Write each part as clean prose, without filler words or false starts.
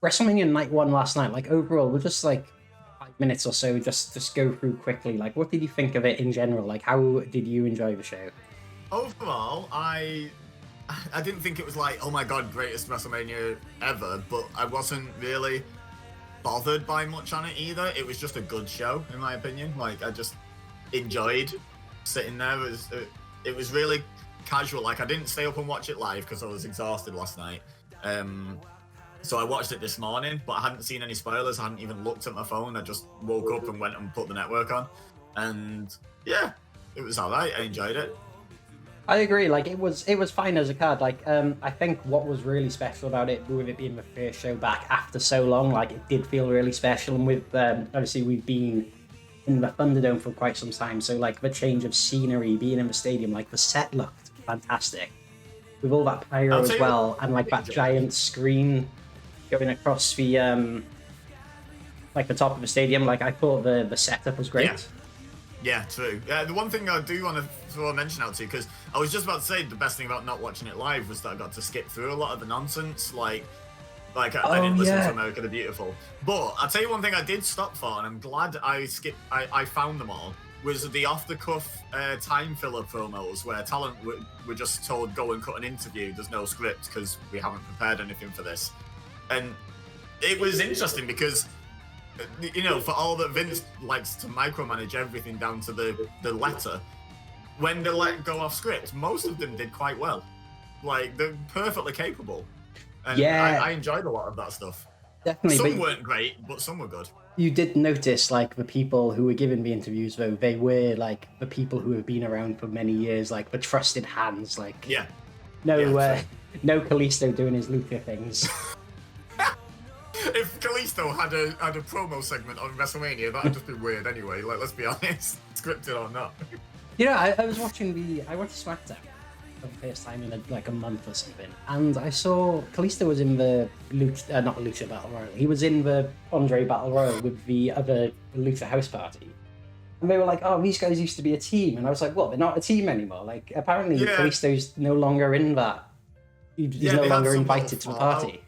WrestleMania Night 1 last night, like overall, we'll just like 5 minutes or so, just go through quickly. Like, what did you think of it in general? Like, how did you enjoy the show? Overall, I didn't think it was like, oh my god, greatest WrestleMania ever, but I wasn't really bothered by much on it either. It was just a good show, in my opinion. Like, I just enjoyed sitting there. It was really casual. Like, I didn't stay up and watch it live because I was exhausted last night. So I watched it this morning, but I hadn't seen any spoilers. I hadn't even looked at my phone. I just woke up and went and put the network on. And yeah, it was all right. I enjoyed it. I agree. Like, it was fine as a card. Like, I think what was really special about it, with it being the first show back after so long, like, it did feel really special. And with obviously we've been in the Thunderdome for quite some time, so like the change of scenery, being in the stadium, like the set looked fantastic with all that pyro as well, and like that giant screen going across the like the top of the stadium. Like, I thought the setup was great. Yeah, true. The one thing I do want to throw a mention out to, because I was just about to say the best thing about not watching it live was that I got to skip through a lot of the nonsense. Like I didn't listen to America the Beautiful. But I'll tell you one thing I did stop for, and I'm glad I found them all, was the off-the-cuff time filler promos where talent were just told, go and cut an interview. There's no script because we haven't prepared anything for this. And it was interesting because, you know, for all that Vince likes to micromanage everything down to the letter, when they let go off script, most of them did quite well. Like, they're perfectly capable. And I enjoyed a lot of that stuff. Definitely. Some weren't great, but some were good. You did notice, like, the people who were giving the interviews, though, they were, like, the people who have been around for many years, like, the trusted hands, like... Yeah. No Kalisto doing his Luther things. If Kalisto had a promo segment on WrestleMania, that'd just be weird anyway. Like, let's be honest, scripted or not. You know, I watched SmackDown for the first time in a month or something, and I saw Kalisto was in the not Lucha Battle Royal. He was in the Andre Battle Royal with the other Lucha House Party, and they were like, "Oh, these guys used to be a team," and I was like, "What? They're not a team anymore." Like, apparently, Kalisto's no longer in that. He's no longer invited to the party.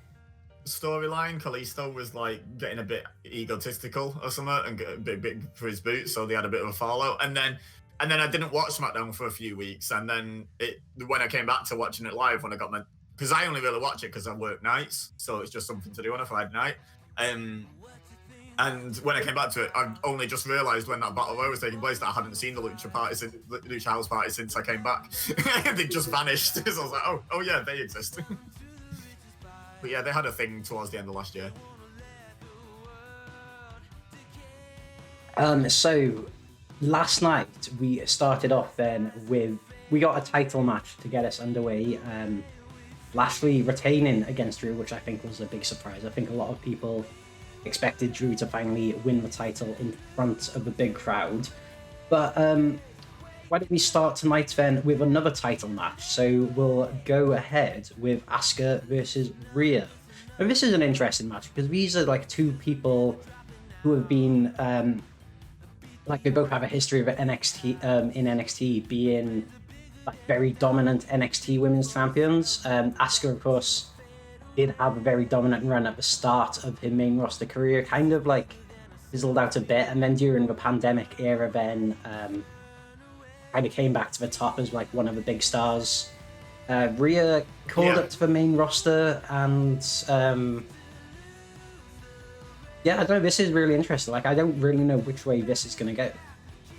Storyline, Kalisto was like getting a bit egotistical or something and get a bit big for his boots, so they had a bit of a fallout. And then I didn't watch SmackDown for a few weeks, and then when I came back to watching it live, when I got because I only really watch it because I work nights, so it's just something to do on a Friday night. And when I came back to it, I only just realised when that battle royal was taking place that I hadn't seen the Lucha House Party since I came back. They just vanished. So I was like, oh yeah, they exist. But yeah, they had a thing towards the end of last year. So last night we started off then we got a title match to get us underway. Lashley retaining against Drew, which I think was a big surprise. I think a lot of people expected Drew to finally win the title in front of the big crowd. But why don't we start tonight then with another title match? So we'll go ahead with Asuka versus Rhea. And this is an interesting match because these are like two people who have been like they both have a history of NXT in NXT being like very dominant NXT women's champions. Asuka, of course, did have a very dominant run at the start of her main roster career, kind of like fizzled out a bit, and then during the pandemic era then kind of came back to the top as like one of the big stars. Rhea called up to the main roster, and I don't know, this is really interesting. Like, I don't really know which way this is going to go.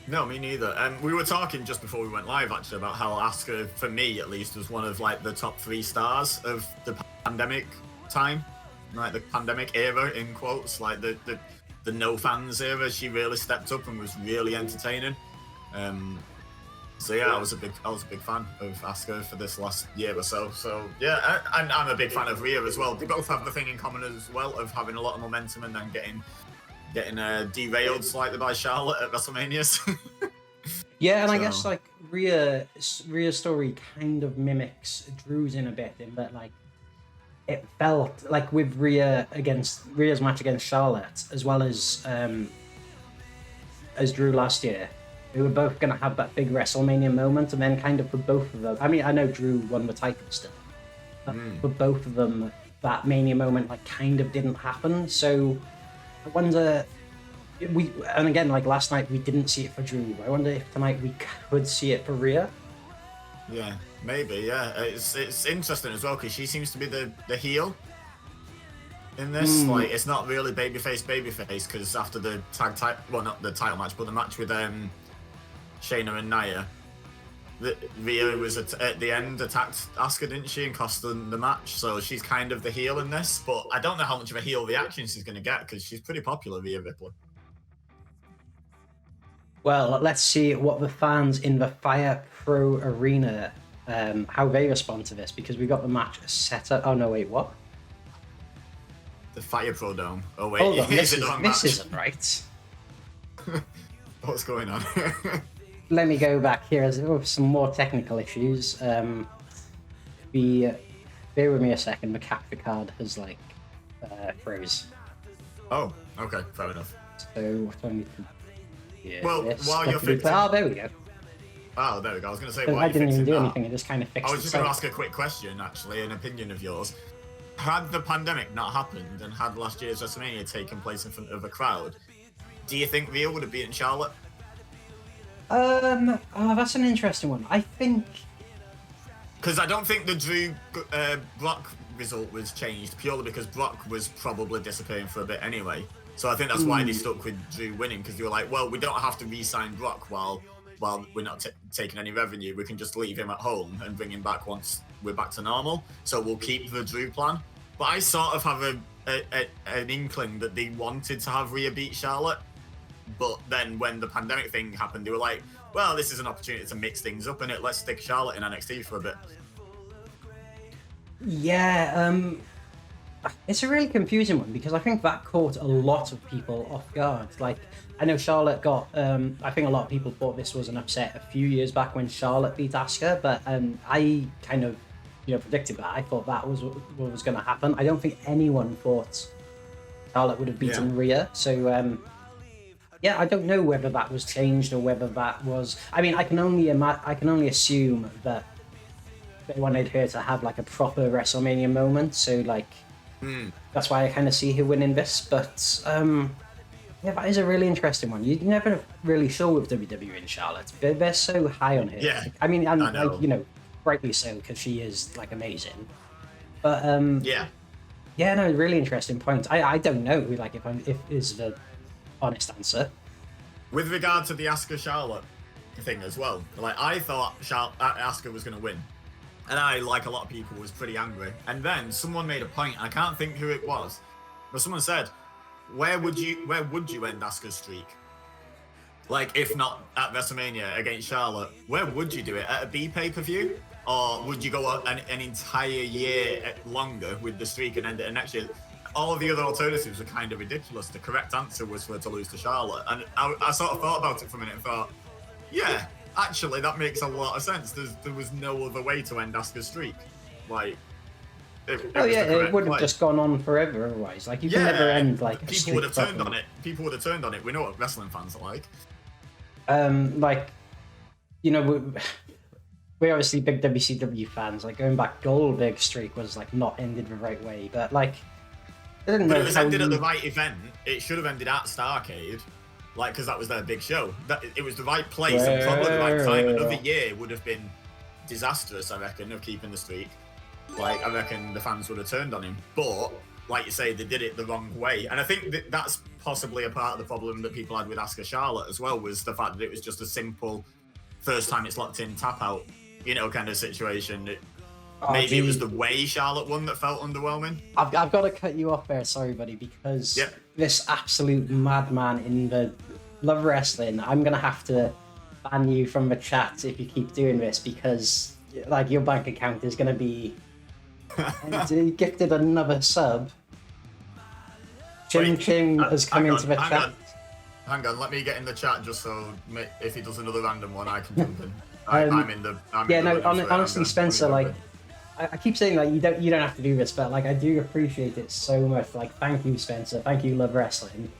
No, me neither. We were talking just before we went live actually about how Asuka, for me at least, was one of like the top 3 stars of the pandemic time, like the pandemic era in quotes, like the no fans era. She really stepped up and was really entertaining. So yeah, I was a big fan of Asuka for this last year or so. So yeah, and I'm a big fan of Rhea as well. They both have the thing in common as well of having a lot of momentum and then getting derailed slightly by Charlotte at WrestleMania. Yeah, and I guess like Rhea's story kind of mimics Drew's in a bit, in that like it felt like with Rhea's match against Charlotte as well as Drew last year. We were both going to have that big WrestleMania moment, and then kind of for both of them... I mean, I know Drew won the title still, but for both of them, that Mania moment like kind of didn't happen. So I wonder. And again, like last night, we didn't see it for Drew. I wonder if tonight we could see it for Rhea. Yeah, maybe. Yeah, it's interesting as well because she seems to be the heel in this. Like, it's not really babyface because after the not the title match, but the match with Shayna and Nia, Rhea was at the end attacked Asuka, didn't she, and cost them the match. So she's kind of the heel in this, but I don't know how much of a heel reaction she's going to get because she's pretty popular, Rhea Ripley. Well, let's see what the fans in the Fire Pro Arena, how they respond to this, because we got the match set up. Oh no, wait, what? The Fire Pro Dome. Oh wait, hold on, this isn't right. What's going on? Let me go back here. There's some more technical issues. Bear with me a second. The capture card has like froze. Oh, okay, fair enough. So what do I need to? Yeah, well, while you're fixing... Oh, there we go. Oh, there we go. I was going to say, I didn't even do anything. It just kind of fixed I was just going itself. to ask a quick question, actually, an opinion of yours. Had the pandemic not happened and had last year's WrestleMania taken place in front of a crowd, do you think Rhea would have beaten Charlotte? Oh, that's an interesting one. I think... Because I don't think the Drew Brock result was changed purely because Brock was probably disappearing for a bit anyway. So I think that's why they stuck with Drew winning, because they were like, well, we don't have to re-sign Brock while we're not taking any revenue. We can just leave him at home and bring him back once we're back to normal. So we'll keep the Drew plan. But I sort of have an inkling that they wanted to have Rhea beat Charlotte. But then when the pandemic thing happened, they were like, well, this is an opportunity to mix things up in it. Let's stick Charlotte in NXT for a bit. Yeah, it's a really confusing one because I think that caught a lot of people off guard. Like, I know Charlotte got, I think a lot of people thought this was an upset a few years back when Charlotte beat Asuka, but I kind of, predicted that. I thought that was what was going to happen. I don't think anyone thought Charlotte would have beaten Rhea. So, I don't know whether that was changed or whether that was. I mean, I can only assume that they wanted her to have like a proper WrestleMania moment. So like, that's why I kind of see her winning this. But that is a really interesting one. You're never really sure with WWE and Charlotte. They're so high on her. Yeah, I mean, and I know. like rightly so because she is like amazing. But no, really interesting point. I don't know like if is the honest answer. With regard to the Asuka Charlotte thing as well, like I thought Asuka was going to win, and I, like a lot of people, was pretty angry. And then someone made a point, I can't think who it was, but someone said, "Where would you end Asuka's streak? Like, if not at WrestleMania against Charlotte, where would you do it? At a B pay-per-view? Or would you go an entire year longer with the streak and end it next year?" All of the other alternatives were kind of ridiculous. The correct answer was for her to lose to Charlotte. And I sort of thought about it for a minute and thought, yeah, actually, that makes a lot of sense. There was no other way to end Asuka's streak. Like, it would have just gone on forever otherwise. Like, you can never end like a people streak would have turned properly. on it. People would have turned on it. We know what wrestling fans are like. We're obviously big WCW fans. Like, going back, Goldberg's streak was like not ended the right way, but like, I didn't know But it was how ended you... at the right event. It should have ended at Starrcade, like, because that was their big show. It was the right place and probably the right time. Another year would have been disastrous, I reckon, of keeping the streak. Like, I reckon the fans would have turned on him. But, like you say, they did it the wrong way. And I think that's possibly a part of the problem that people had with Asuka Charlotte as well, was the fact that it was just a simple first time it's locked in, tap out, kind of situation. Maybe it was the way Charlotte won that felt underwhelming. I've got to cut you off there, sorry, buddy, because this absolute madman in the Love Wrestling, I'm going to have to ban you from the chat if you keep doing this, because like your bank account is going to be gifted another sub. Chim has come into the chat. Hang on, let me get in the chat just so if he does another random one, I can jump in. Honestly, Spencer, like, I keep saying like you don't have to do this, but like I do appreciate it so much. Like, thank you, Spencer. Thank you, Love Wrestling.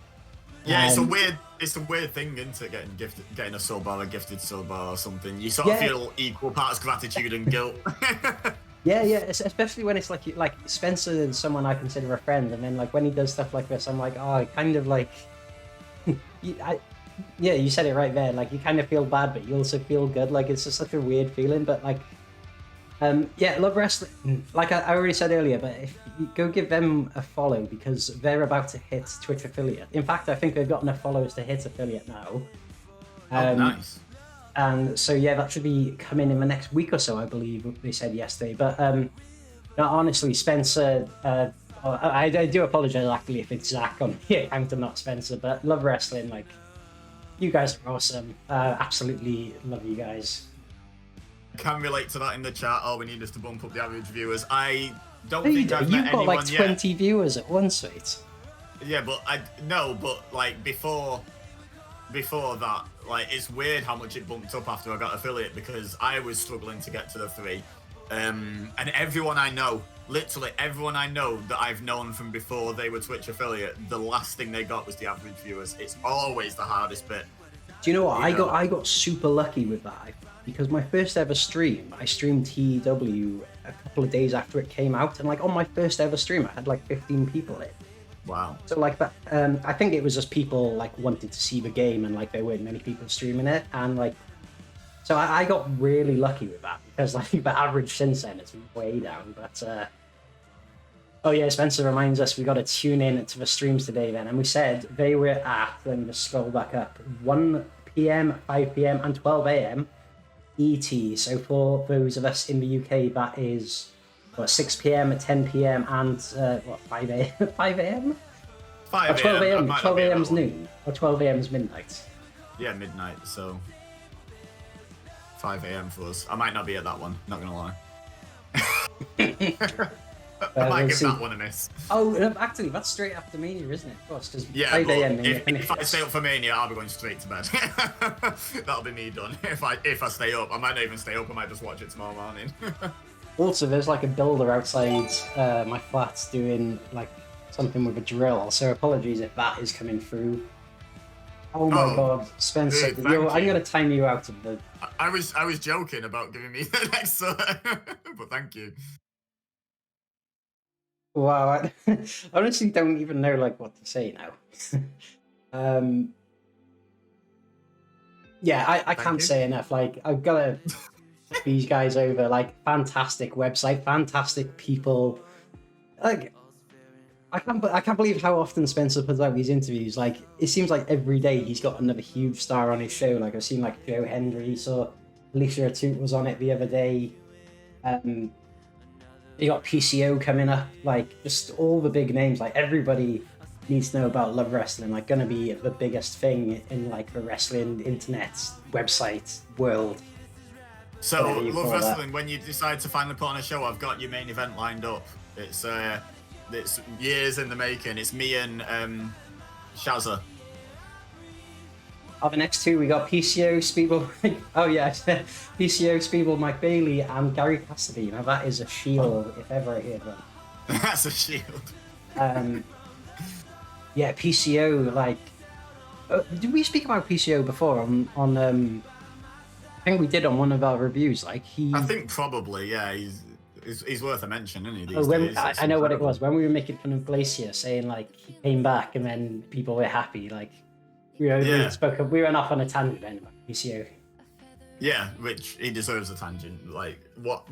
Yeah, it's a weird thing into getting a sub or a gifted sub or something. You sort of feel equal parts gratitude and guilt. Yeah, especially when it's like Spencer is someone I consider a friend, and then like when he does stuff like this, I'm like, oh, I kind of like, yeah, you said it right there. Like you kind of feel bad, but you also feel good. Like it's just such a weird feeling. But like, yeah, Love Wrestling. Like I already said earlier, but if you go give them a follow because they're about to hit Twitch affiliate. In fact, I think they've got enough followers to hit affiliate now. Oh, nice. And so yeah, that should be coming in the next week or so, I believe they said yesterday. But no, honestly, Spencer, I do apologize actually if it's Zach on the account and not Spencer. But Love Wrestling, like you guys are awesome. Absolutely love you guys. Can relate to that in the chat. Oh, we need us to bump up the average viewers. I don't think I've met You've got anyone like 20 yet. viewers at once, mate. Yeah, but like before that, like it's weird how much it bumped up after I got affiliate because I was struggling to get to the 3. And everyone I know, literally everyone I know that I've known from before they were Twitch affiliate, the last thing they got was the average viewers. It's always the hardest bit. Do you know what? I got super lucky with that because my first ever stream, I streamed TW a couple of days after it came out, and like on my first ever stream, I had like 15 people in. Wow. So like that, I think it was just people like wanted to see the game, and like there weren't many people streaming it, and like, so I got really lucky with that because like the average since then is way down. But oh yeah, Spencer reminds us we got to tune in to the streams today then, and we said they were at, let me just scroll back up, 1 p.m, 5 p.m, and 12 a.m. ET. So for those of us in the UK, that is 6 p.m, 10 p.m, and 5 a.m. 5 a.m. 5 or 12 a.m. 12 12 a.m. is noon, or 12 a.m. is midnight. Yeah, midnight. So 5 a.m. for us. I might not be at that one. Not gonna lie. I might give that one a miss. Oh, actually, that's straight after Mania, isn't it? Of course, because yeah, 5 a.m. If I stay up for Mania, I'll be going straight to bed. That'll be me done. If I stay up, I might not even stay up. I might just watch it tomorrow morning. Also, there's like a builder outside my flat doing like something with a drill. So apologies if that is coming through. Oh my God, Spencer! Dude, I'm gonna time you out of the. I was joking about giving me the next, but thank you. Wow, I honestly don't even know like what to say now. Yeah, I can't say enough. Like I've got to these guys over. Like fantastic website, fantastic people. Like I can't believe how often Spencer puts out these interviews. Like it seems like every day he's got another huge star on his show. Like I've seen like Joe Hendry, saw Alicia Atoot was on it the other day. You got PCO coming up, like just all the big names. Like everybody needs to know about Love Wrestling. Like going to be the biggest thing in like the wrestling internet website world. So Love Wrestling, when you decide to finally put on a show, I've got your main event lined up. It's years in the making. It's me and Shazza. The next two, we got PCO, Speedball. Oh yeah, PCO, Speedball, Mike Bailey, and Gary Cassidy. Now that is a shield, if ever I hear one. That's a shield. Yeah, PCO. Like, did we speak about PCO before on? I think we did on one of our reviews. Like I think probably, yeah. He's worth a mention, isn't he? These days? I know what it was when we were making fun of Glacier, saying like he came back and then people were happy. Like. We went off on a tangent then about PCO. Yeah, which he deserves a tangent. Like what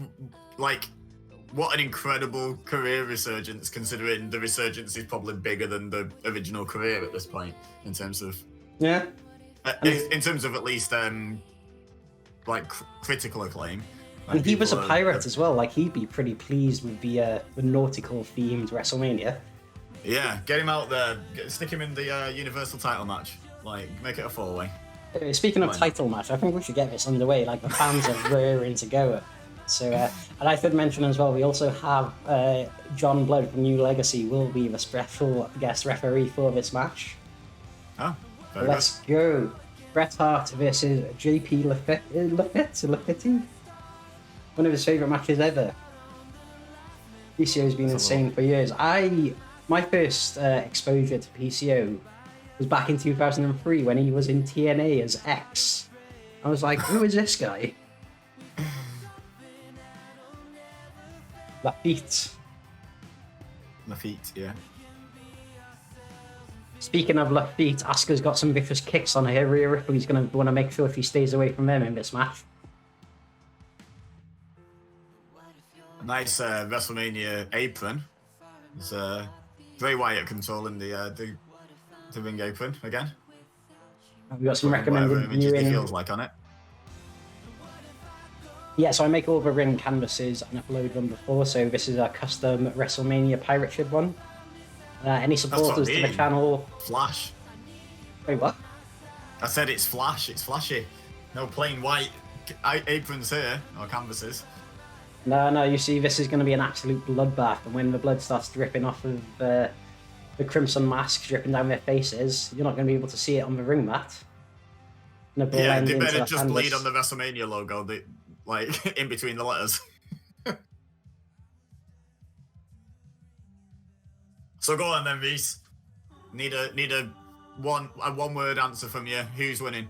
an incredible career resurgence, considering the resurgence is probably bigger than the original career at this point in terms of in terms of at least like critical acclaim. Like and he was a pirate as well. Like he'd be pretty pleased with the nautical themed WrestleMania. Yeah, get him out there. Stick him in the Universal title match. Like, make it a 4-way. Speaking of title match, I think we should get this underway. Like, the fans are raring to go. So, and I should mention as well, we also have John Blood from New Legacy will be the special guest referee for this match. Oh, Let's go. Bret Hart versus JP Lafitte. One of his favourite matches ever. PCO's been insane for years. My first exposure to PCO was back in 2003 when he was in TNA as X. I was like, who is this guy? Lafitte. Lafitte, yeah. Speaking of Lafitte, Asuka's got some vicious kicks on her. Rhea Ripley's going to want to make sure she stays away from them in this match. Nice WrestleMania apron. It's Bray Wyatt controlling the ring apron again. We've got some recommended viewing. Feels like on it. Yeah, so I make all the ring canvases and upload them before, so this is a custom WrestleMania pirate ship one. Any supporters to the channel? Flash. Wait, what? I said it's flash, it's flashy. No plain white aprons here, or canvases. No, you see, this is going to be an absolute bloodbath, and when the blood starts dripping off of the crimson mask dripping down their faces, you're not going to be able to see it on the ring mat. Yeah, they better just bleed on the WrestleMania logo, like, in between the letters. So go on then, Reese. Need a one-word answer from you. Who's winning?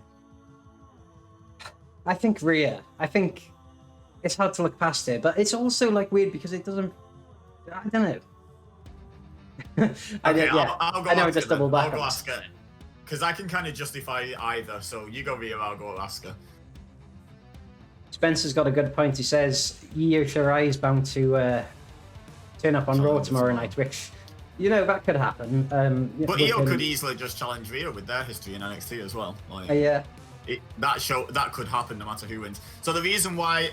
I think Rhea. I think it's hard to look past it, but it's also like weird because it doesn't. I don't know. I'll go. I know, just double back. I'll go Asuka, because I can kind of justify either. So you go Rhea, I'll go Asuka. Spencer's got a good point. He says Io Shirai is bound to turn up on Raw tomorrow night, which, you know, that could happen. But Io could easily just challenge Rhea with their history in NXT as well. Like, yeah. That could happen no matter who wins. So the reason why,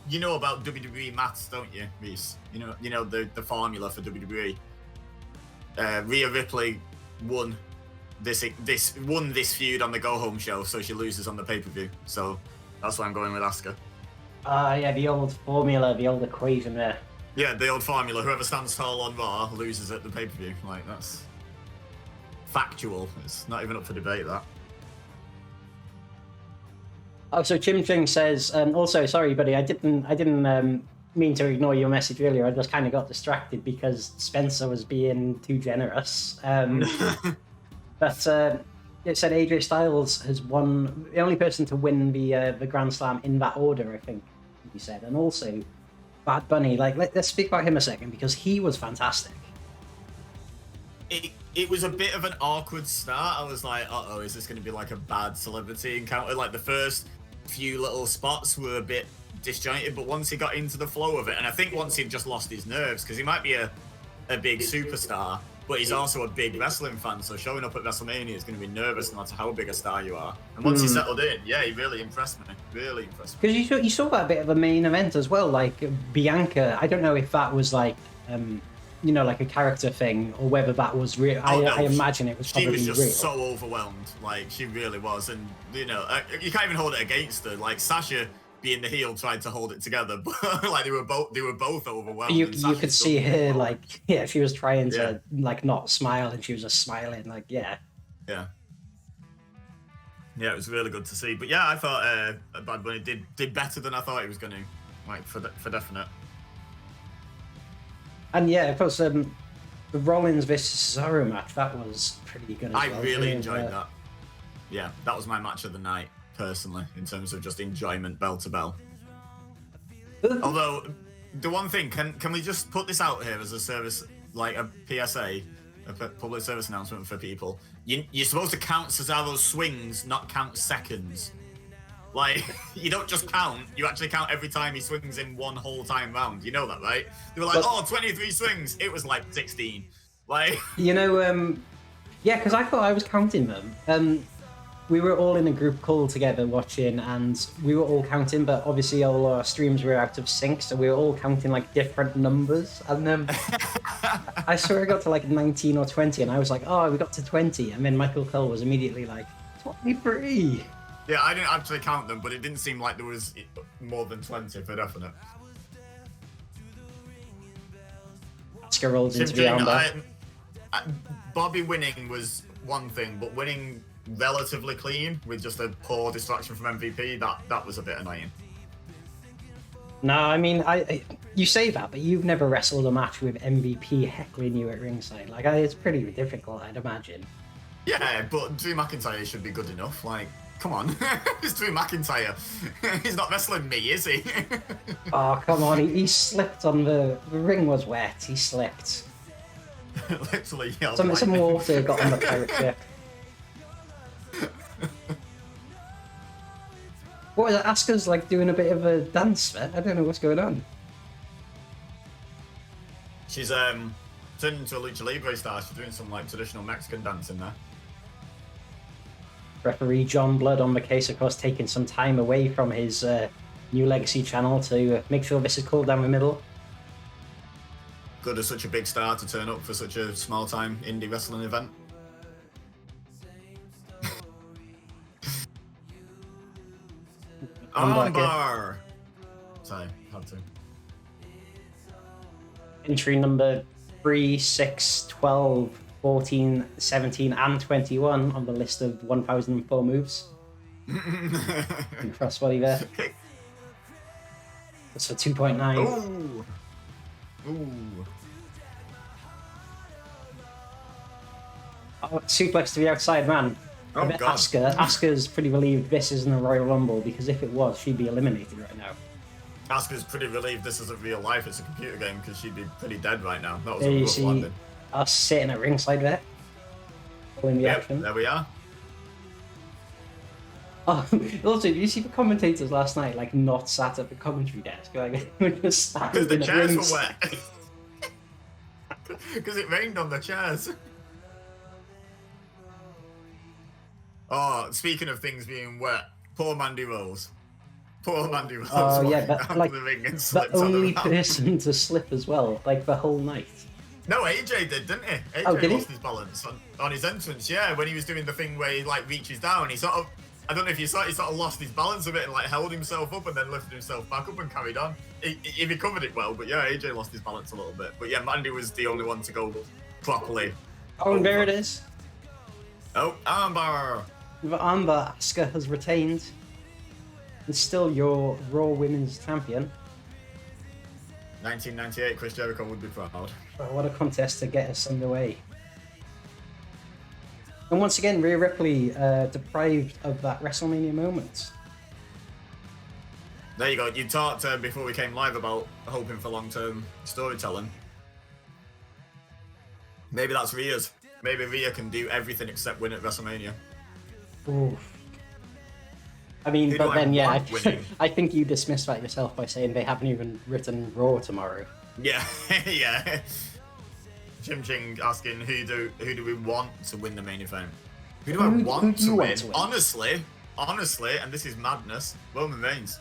you know about WWE maths, don't you, Reese? You know the formula for WWE. Rhea Ripley won this feud on the Go Home show, so she loses on the pay-per-view. So that's why I'm going with Asuka. Yeah, the old formula, the old equation there. Yeah, the old formula. Whoever stands tall on Raw loses at the pay-per-view. Like, that's factual. It's not even up for debate, that. Oh, so Chim Ching says, also, sorry, buddy, I didn't mean to ignore your message earlier. I just kind of got distracted because Spencer was being too generous. But it said AJ Styles has won, the only person to win the Grand Slam in that order, I think he said. And also, Bad Bunny, like, let's speak about him a second because he was fantastic. It was a bit of an awkward start. I was like, uh-oh, is this going to be like a bad celebrity encounter? Like, the first few little spots were a bit disjointed, but once he got into the flow of it, and I think once he'd just lost his nerves, because he might be a big superstar, but he's also a big wrestling fan, so showing up at WrestleMania is going to be nervous no matter how big a star you are. And once he settled in, yeah, he really impressed me. Really impressed me. Because you saw that bit of a main event as well, like Bianca. I don't know if that was like, you know, like a character thing, or whether that was real. I imagine it was probably real. She was just so overwhelmed, like, she really was. And, you know, you can't even hold it against her. Like, Sasha, being the heel, tried to hold it together, but like they were both overwhelmed. You could see her, like, yeah, she was trying to like not smile, and she was just smiling, like, yeah, it was really good to see. But yeah, I thought Bad Bunny did better than I thought he was going to, like, for definite. And yeah, of course, the Rollins versus Cesaro match, that was pretty good as well. I really enjoyed that. Yeah, that was my match of the night, personally, in terms of just enjoyment, bell to bell. Although, the one thing, can we just put this out here as a service, like a PSA, a public service announcement for people? You're supposed to count Cesaro's swings, not count seconds. Like, you don't just count, you actually count every time he swings in one whole time round. You know that, right? They were like, 23 swings. It was like 16. Like, you know, yeah, because I thought I was counting them. We were all in a group call together watching, and we were all counting, but obviously all our streams were out of sync, so we were all counting like different numbers. And then I swear I got to like 19 or 20, and I was like, oh, we got to 20. And then Michael Cole was immediately like, 23. Yeah, I didn't actually count them, but it didn't seem like there was more than 20 for definite. Asuka rolls into the armbar. Bobby winning was one thing, but winning relatively clean with just a poor distraction from MVP, that was a bit annoying. No, I mean, you say that, but you've never wrestled a match with MVP heckling you at ringside. Like, it's pretty difficult, I'd imagine. Yeah, but Drew McIntyre should be good enough. Like, Come on. It's Drew McIntyre. He's not wrestling me, is he? Oh, come on. He slipped on the ring was wet. He slipped. Literally, yeah. Some water got on the pirate ship. What is it? Asuka's like doing a bit of a dance there. I don't know what's going on. She's turned into a lucha libre star. She's doing some like traditional Mexican dance in there. Referee John Blood on the case, of course, taking some time away from his new Legacy channel to make sure this is cooled down the middle. Good as such a big star to turn up for such a small time indie wrestling event. Armbar! Sorry, had to. Entry number 3, 6, 12, 14, 17, and 21 on the list of 1004 moves. Crossbody there. That's for 2.9. Ooh! Ooh. Oh, suplex to the outside man. Oh, I bet God. Asuka's pretty relieved this isn't a Royal Rumble, because if it was, she'd be eliminated right now. Asuka's pretty relieved this isn't real life, it's a computer game, because she'd be pretty dead right now. That was There a you rough see landing. us sitting at ringside there. Pulling the Yep, action. there we are. Oh, also, did you see the commentators last night, like, not sat at the commentary desk? Like, they were just sat Because the in chairs rings. were wet. Because it rained on the chairs. Oh, speaking of things being wet, poor Mandy Rose. Poor Mandy Rose. Oh, yeah, walking but, down like, the ring and the slipped on the only ramp. person to slip as well, like, the whole night. No, AJ did, didn't he? AJ Oh, did he? lost his balance on his entrance, yeah, when he was doing the thing where he, like, reaches down. He sort of, I don't know if you saw it, he sort of lost his balance a bit and, like, held himself up and then lifted himself back up and carried on. He recovered it well, but, yeah, AJ lost his balance a little bit. But, yeah, Mandy was the only one to go properly. Oh, and there it is. Oh, armbar! The armbar, Asuka has retained. And still your Raw Women's Champion. 1998, Chris Jericho would be proud. Oh, what a contest to get us underway. And once again, Rhea Ripley deprived of that WrestleMania moment. There you go. You talked before we came live about hoping for long-term storytelling. Maybe that's Rhea's. Maybe Rhea can do everything except win at WrestleMania. Oof. I mean, Who but do I then, yeah, want winning? I think you dismissed that yourself by saying they haven't even written Raw tomorrow. Yeah, yeah. Jim Ching asking who do we want to win the main event? Who do I want who do you to want win? to win? Honestly, and this is madness, Roman Reigns.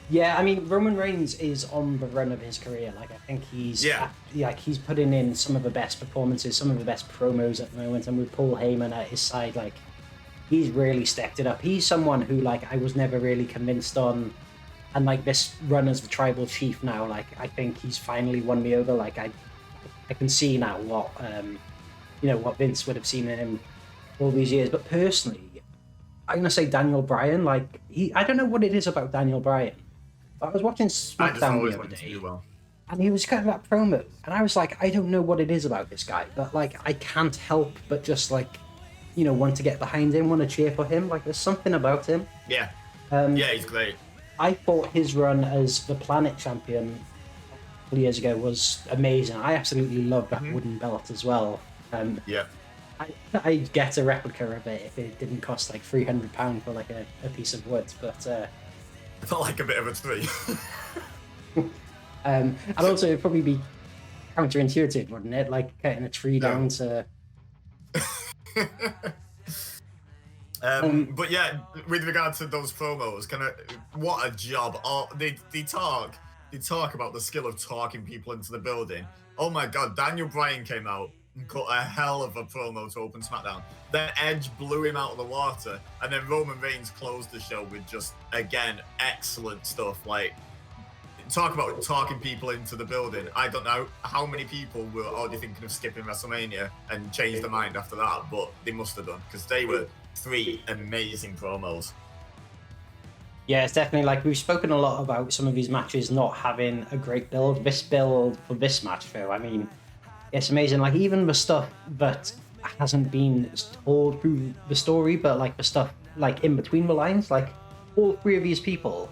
Yeah, I mean, Roman Reigns is on the run of his career. Like, I think he's he's putting in some of the best performances, some of the best promos at the moment, and with Paul Heyman at his side, like, he's really stepped it up. He's someone who, like, I was never really convinced on, and, like, this run as the tribal chief now, like, I think he's finally won me over. Like, I can see now what what Vince would have seen in him all these years. But personally, I'm gonna say Daniel Bryan. Like, I don't know what it is about Daniel Bryan. I was watching SmackDown the other day, and he was kind of that promo, and I was like, I don't know what it is about this guy, but, like, I can't help but just, like, want to get behind him, want to cheer for him. Like, there's something about him. Yeah. Yeah, he's great. I thought his run as the Planet Champion a couple of years ago was amazing. I absolutely love that wooden belt as well. Yeah. I'd get a replica of it if it didn't cost like £300 for like a piece of wood, but I felt like a bit of a tree. and also it'd probably be counterintuitive, wouldn't it? Like cutting a tree down to. But yeah, with regard to those promos, what a job! Oh, they talk about the skill of talking people into the building. Oh my God, Daniel Bryan came out and cut a hell of a promo to open SmackDown. Then Edge blew him out of the water, and then Roman Reigns closed the show with just, again, excellent stuff. Like, talk about talking people into the building. I don't know how many people were already thinking of skipping WrestleMania and changed their mind after that, but they must have done, because they were 3 amazing promos. Yeah, it's definitely, like, we've spoken a lot about some of these matches not having a great build. This build for this match, though, I mean, it's amazing. Like, even the stuff that hasn't been told through the story, but, like, the stuff like in between the lines. Like all three of these people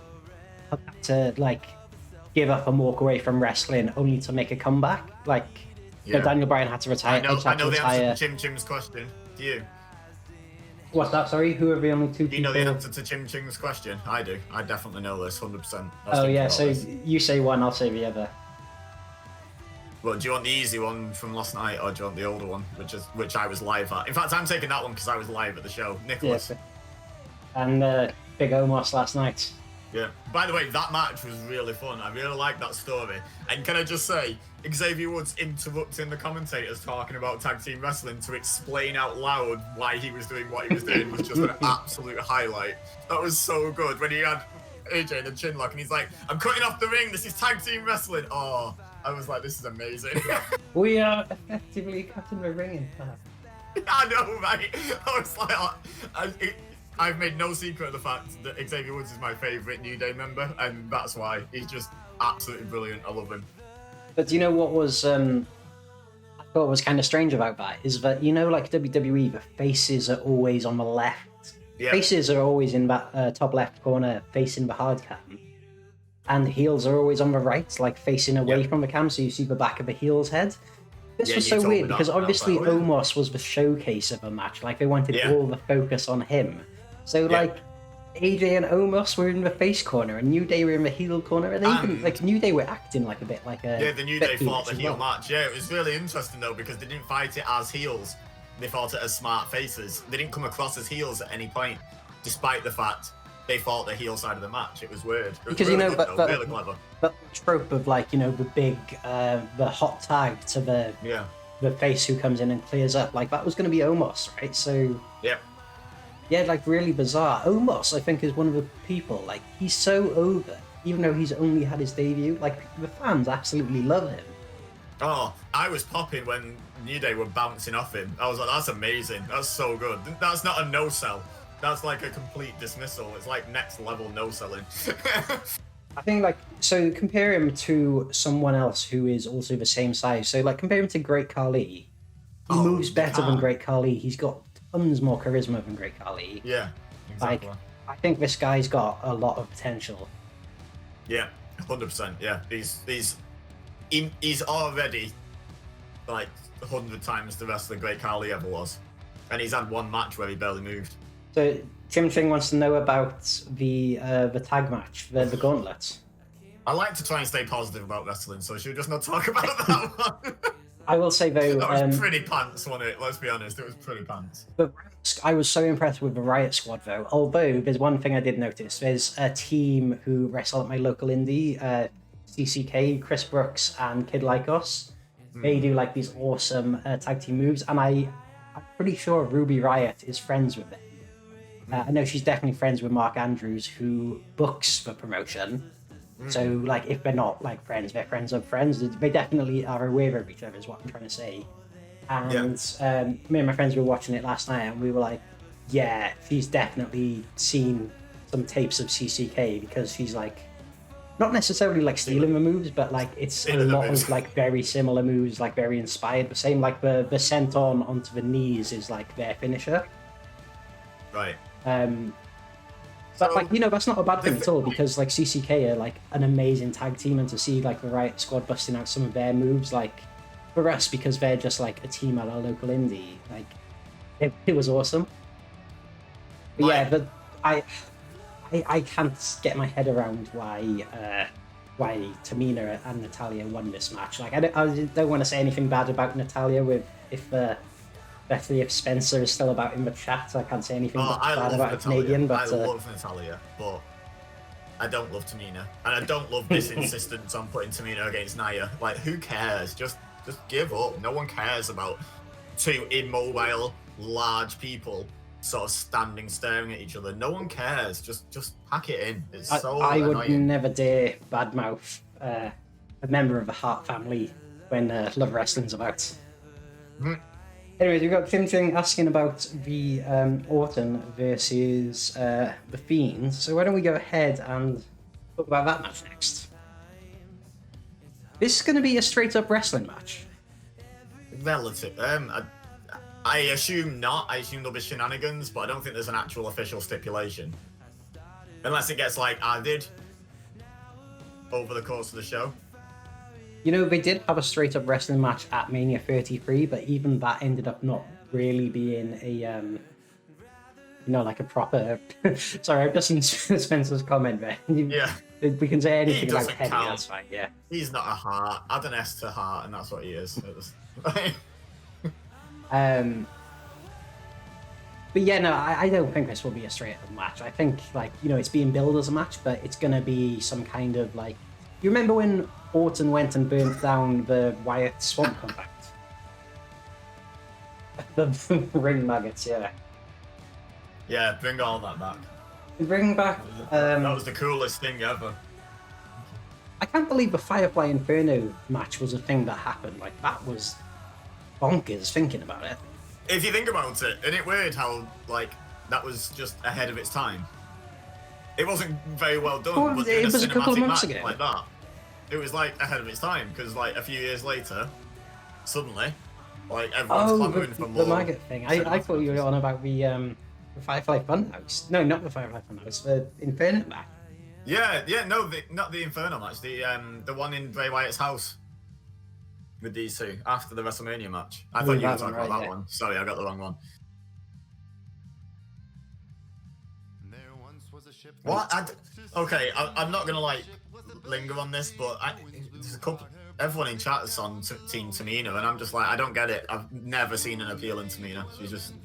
have had to like give up and walk away from wrestling only to make a comeback. Like Daniel Bryan had to retire. I know the answer to Chim's question. Do you? What's that? Sorry, who are the only two people? Do you know the answer to Chim's question? I do. I definitely know this, 100%. Oh yeah, so you say one, I'll say the other. Well, do you want the easy one from last night, or do you want the older one, which I was live at? In fact, I'm taking that one because I was live at the show. Nicholas. Yeah, and Big Omos last night. Yeah. By the way, that match was really fun. I really liked that story. And can I just say, Xavier Woods interrupting the commentators talking about tag team wrestling to explain out loud why he was doing what he was doing was just an absolute highlight. That was so good when he had AJ in a chin lock and he's like, I'm cutting off the ring. This is tag team wrestling. Oh, I was like, this is amazing. We are effectively cutting the ring in half. I know, right? I was like, I've made no secret of the fact that Xavier Woods is my favourite New Day member, and that's why. He's just absolutely brilliant. I love him. But do you know what was, I thought was kind of strange about that? Is that, you know, like WWE, the faces are always on the left. Yeah. Faces are always in that top left corner, facing the hard cam. And heels are always on the right, like facing away from the cam, so you see the back of the heel's head. This was so weird, because obviously Omos was the showcase of a match. Like, they wanted all the focus on him. So, like, AJ and Omos were in the face corner, and New Day were in the heel corner, and even, like, New Day were acting like a bit like a... Yeah, the New Day fought the heel match. Yeah, it was really interesting, though, because they didn't fight it as heels. They fought it as smart faces. They didn't come across as heels at any point, despite the fact they fought the heel side of the match. It was weird. It was because, really you know, good, really clever. That trope of, like, you know, the big, the hot tag to the face who comes in and clears up, like, that was going to be Omos, right? So... Yeah, like, really bizarre. Omos, I think, is one of the people, like, he's so over, even though he's only had his debut. Like, the fans absolutely love him. Oh, I was popping when New Day were bouncing off him. I was like, that's amazing. That's so good. That's not a no-sell. That's like a complete dismissal. It's like next level no-selling. I think, like, so compare him to someone else who is also the same size. So, like, compare him to Great Khali. He moves better than Great Khali. He's got tons more charisma than Great Khali. Yeah, exactly. Like, I think this guy's got a lot of potential. Yeah, 100%. Yeah, he's already like 100 times the wrestler Great Khali ever was, and he's had one match where he barely moved. So Chim Ching wants to know about the tag match, the gauntlet. I like to try and stay positive about wrestling, so should we just not talk about that one? I will say, though... That was pretty pants, wasn't it? Let's be honest, it was pretty pants. But I was so impressed with the Riot Squad, though. Although, there's one thing I did notice. There's a team who wrestle at my local indie, CCK, Chris Brooks, and Kid Like Us. They do, like, these awesome tag team moves, and I'm pretty sure Ruby Riot is friends with them. I know she's definitely friends with Mark Andrews, who books the promotion. So, like, if they're not, like, friends, they're friends of friends. They definitely are aware of each other, is what I'm trying to say. And me and my friends were watching it last night, and we were like, yeah, she's definitely seen some tapes of CCK, because she's, like, not necessarily, like, stealing the moves, but, like, it's a lot of, like, very similar moves, like, very inspired. The same, like, the senton onto the knees is, like, their finisher. Right. But, like, you know, that's not a bad thing at all, because, like, CCK are, like, an amazing tag team, and to see, like, the Riot Squad busting out some of their moves, like, for us, because they're just, like, a team at our local indie, like, it was awesome. But, yeah, but I can't get my head around why Tamina and Natalya won this match. Like, I don't want to say anything bad about Natalya especially if Spencer is still about in the chat, so I can't say anything bad about a Canadian. But I love Natalya, but I don't love Tamina, and I don't love this insistence on putting Tamina against Nia. Like, who cares? Just give up. No one cares about two immobile, large people sort of standing, staring at each other. No one cares. Just pack it in. It's so I would annoying. never dare badmouth a member of the Hart family when Love Wrestling's about. Anyways, we've got Tim Ching asking about the Orton versus the Fiend. So why don't we go ahead and talk about that match next? This is going to be a straight-up wrestling match. Relative. I assume not. I assume there'll be shenanigans, but I don't think there's an actual official stipulation. Unless it gets, like, added over the course of the show. You know, they did have a straight-up wrestling match at Mania 33, but even that ended up not really being a, you know, like a proper... Sorry, I've just seen Spencer's comment there. Yeah. We can say anything about Penny, count. that's fine, yeah. He's not a heart. Add an S to heart, and that's what he is. But yeah, no, I don't think this will be a straight-up match. I think, like, you know, it's being billed as a match, but it's going to be some kind of, like... You remember when Orton went and burnt down the Wyatt Swamp Compact? The ring maggots, yeah. Yeah, bring all that back. Bring back... that was the coolest thing ever. I can't believe the Firefly Inferno match was a thing that happened. Like, that was bonkers thinking about it. If you think about it, isn't it weird how, like, that was just ahead of its time? It wasn't very well done, Well, but it was a couple of months match ago. like that, it was, like, ahead of its time, because, like, a few years later, suddenly, like, everyone's clamoring for more. The maggot thing. I thought you were on about the Firefly Funhouse. No, not the Firefly Funhouse, the Inferno match. Yeah, no, not the Inferno match, the one in Bray Wyatt's house. With these two, after the WrestleMania match. I thought you were talking about that one. Sorry, I got the wrong one. What? Okay, I'm not gonna, like, linger on this, but there's a couple... Everyone in chat is on Team Tamina, and I'm just like, I don't get it. I've never seen an appeal in Tamina. She's just...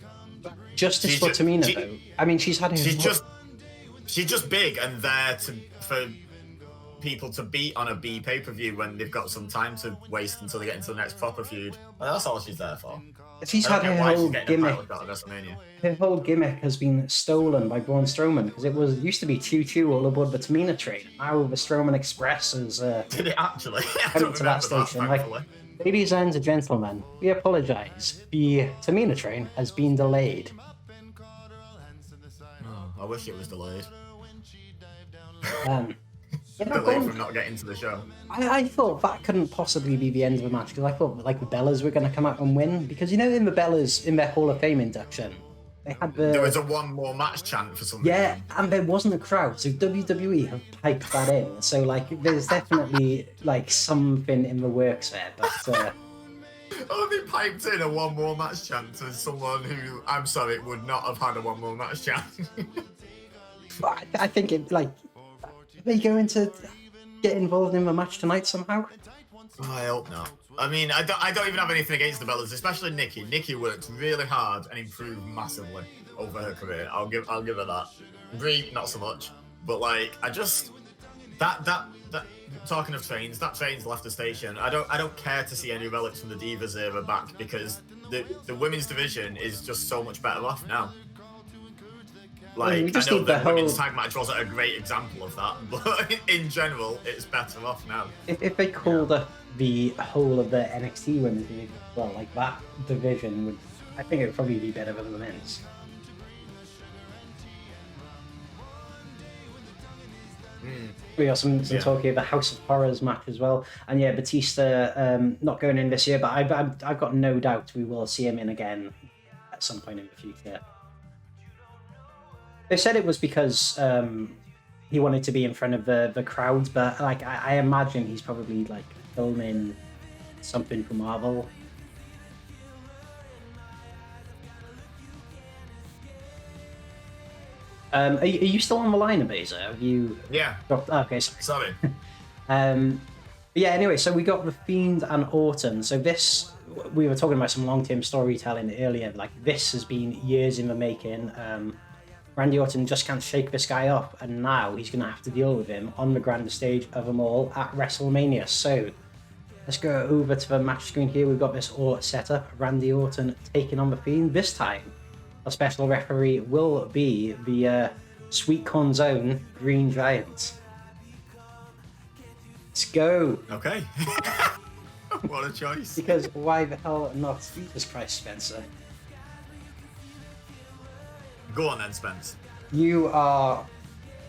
Justice for Tamina, though. I mean, she's had... She's just big and there for people to beat on a B pay-per-view when they've got some time to waste until they get into the next proper feud. Well, that's all she's there for. She's had her whole gimmick. Her whole gimmick has been stolen by Braun Strowman because it used to be choo-choo all aboard the Tamina train. Now the Strowman Express is did it actually? Headed to that station. Like, ladies and gentlemen, we apologise. The Tamina train has been delayed. Oh, I wish it was delayed. Delayed from not getting to the show. I thought that couldn't possibly be the end of the match because I thought like the Bellas were going to come out and win because you know in the Bellas in their Hall of Fame induction they had there was a one more match chant for some yeah reason. And there wasn't a crowd so WWE have piped that in so like there's definitely like something in the works there but oh, they piped in a one more match chant to someone who I'm sorry would not have had a one more match chant. I think it like are they going to get involved in the match tonight somehow? Oh, I hope not. I mean, I don't even have anything against the Bellas, especially Nikki. Nikki worked really hard and improved massively over her career. I'll give her that. Brie, not so much. But like, I just that talking of trains, that train's left the station. I don't care to see any relics from the Divas era back because the women's division is just so much better off now. Like, I know the women's tag match wasn't a great example of that, but in general, it's better off now. If they called up the whole of the NXT women's division, well, like that division would, I think it would probably be better than the men's. We got some talk here, the House of Horrors match as well, and yeah, Batista not going in this year, but I've got no doubt we will see him in again at some point in the future. They said it was because he wanted to be in front of the crowd, but like I imagine he's probably like filming something for Marvel. Are you still on the line, Baszler? Have you? Yeah. Dropped... Oh, okay, sorry. Yeah. Anyway, so we got the Fiend and Orton. So this, we were talking about some long-term storytelling earlier. Like this has been years in the making. Randy Orton just can't shake this guy off, and now he's going to have to deal with him on the grandest stage of them all at WrestleMania. So let's go over to the match screen here. We've got this all set up. Randy Orton taking on the Fiend. This time, a special referee will be the Sweet Corn's own Green Giant. Let's go. Okay. What a choice. Because why the hell not? Jesus Christ, Spencer. Go on then, Spence. You are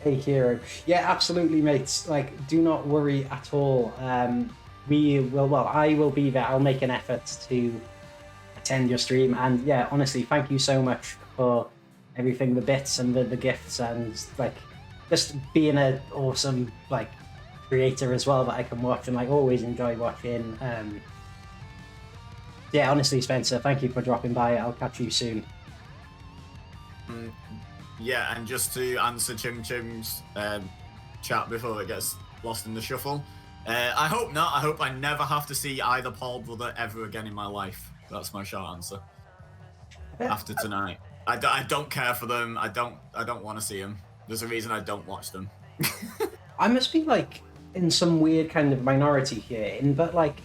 a hero. Yeah, absolutely, mates. Like, do not worry at all. I will be there. I'll make an effort to attend your stream. And yeah, honestly, thank you so much for everything, the bits and the gifts, and like just being an awesome like creator as well that I can watch and like always enjoy watching. Yeah, honestly, Spencer, thank you for dropping by. I'll catch you soon. Yeah, and just to answer Chim Chim's chat before it gets lost in the shuffle, I hope not. I hope I never have to see either Paul brother ever again in my life. That's my short answer. After tonight, I don't care for them. I don't want to see them. There's a reason I don't watch them. I must be like in some weird kind of minority here, but like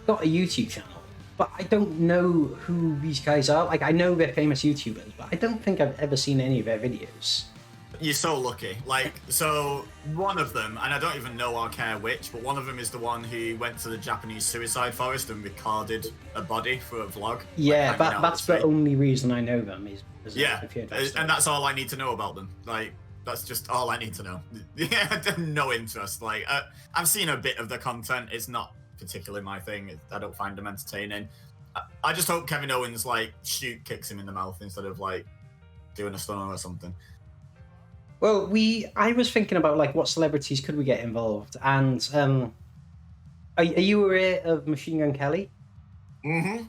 I've got a YouTube channel, but I don't know who these guys are. Like I know they're famous YouTubers, but I don't think I've ever seen any of their videos. You're so lucky. Like, so one of them, and I don't even know or care which, but one of them is the one who went to the Japanese suicide forest and recorded a body for a vlog. Yeah, like, that's the only reason I know them is yeah, and that's all I need to know about them. Like, that's just all I need to know. Yeah, no interest. Like, I've seen a bit of the content. It's not particularly my thing. I don't find them entertaining. I just hope Kevin Owens like kicks him in the mouth instead of like doing a stunner or something. Well, I was thinking about like what celebrities could we get involved, and are you aware of Machine Gun Kelly? Mm-hmm.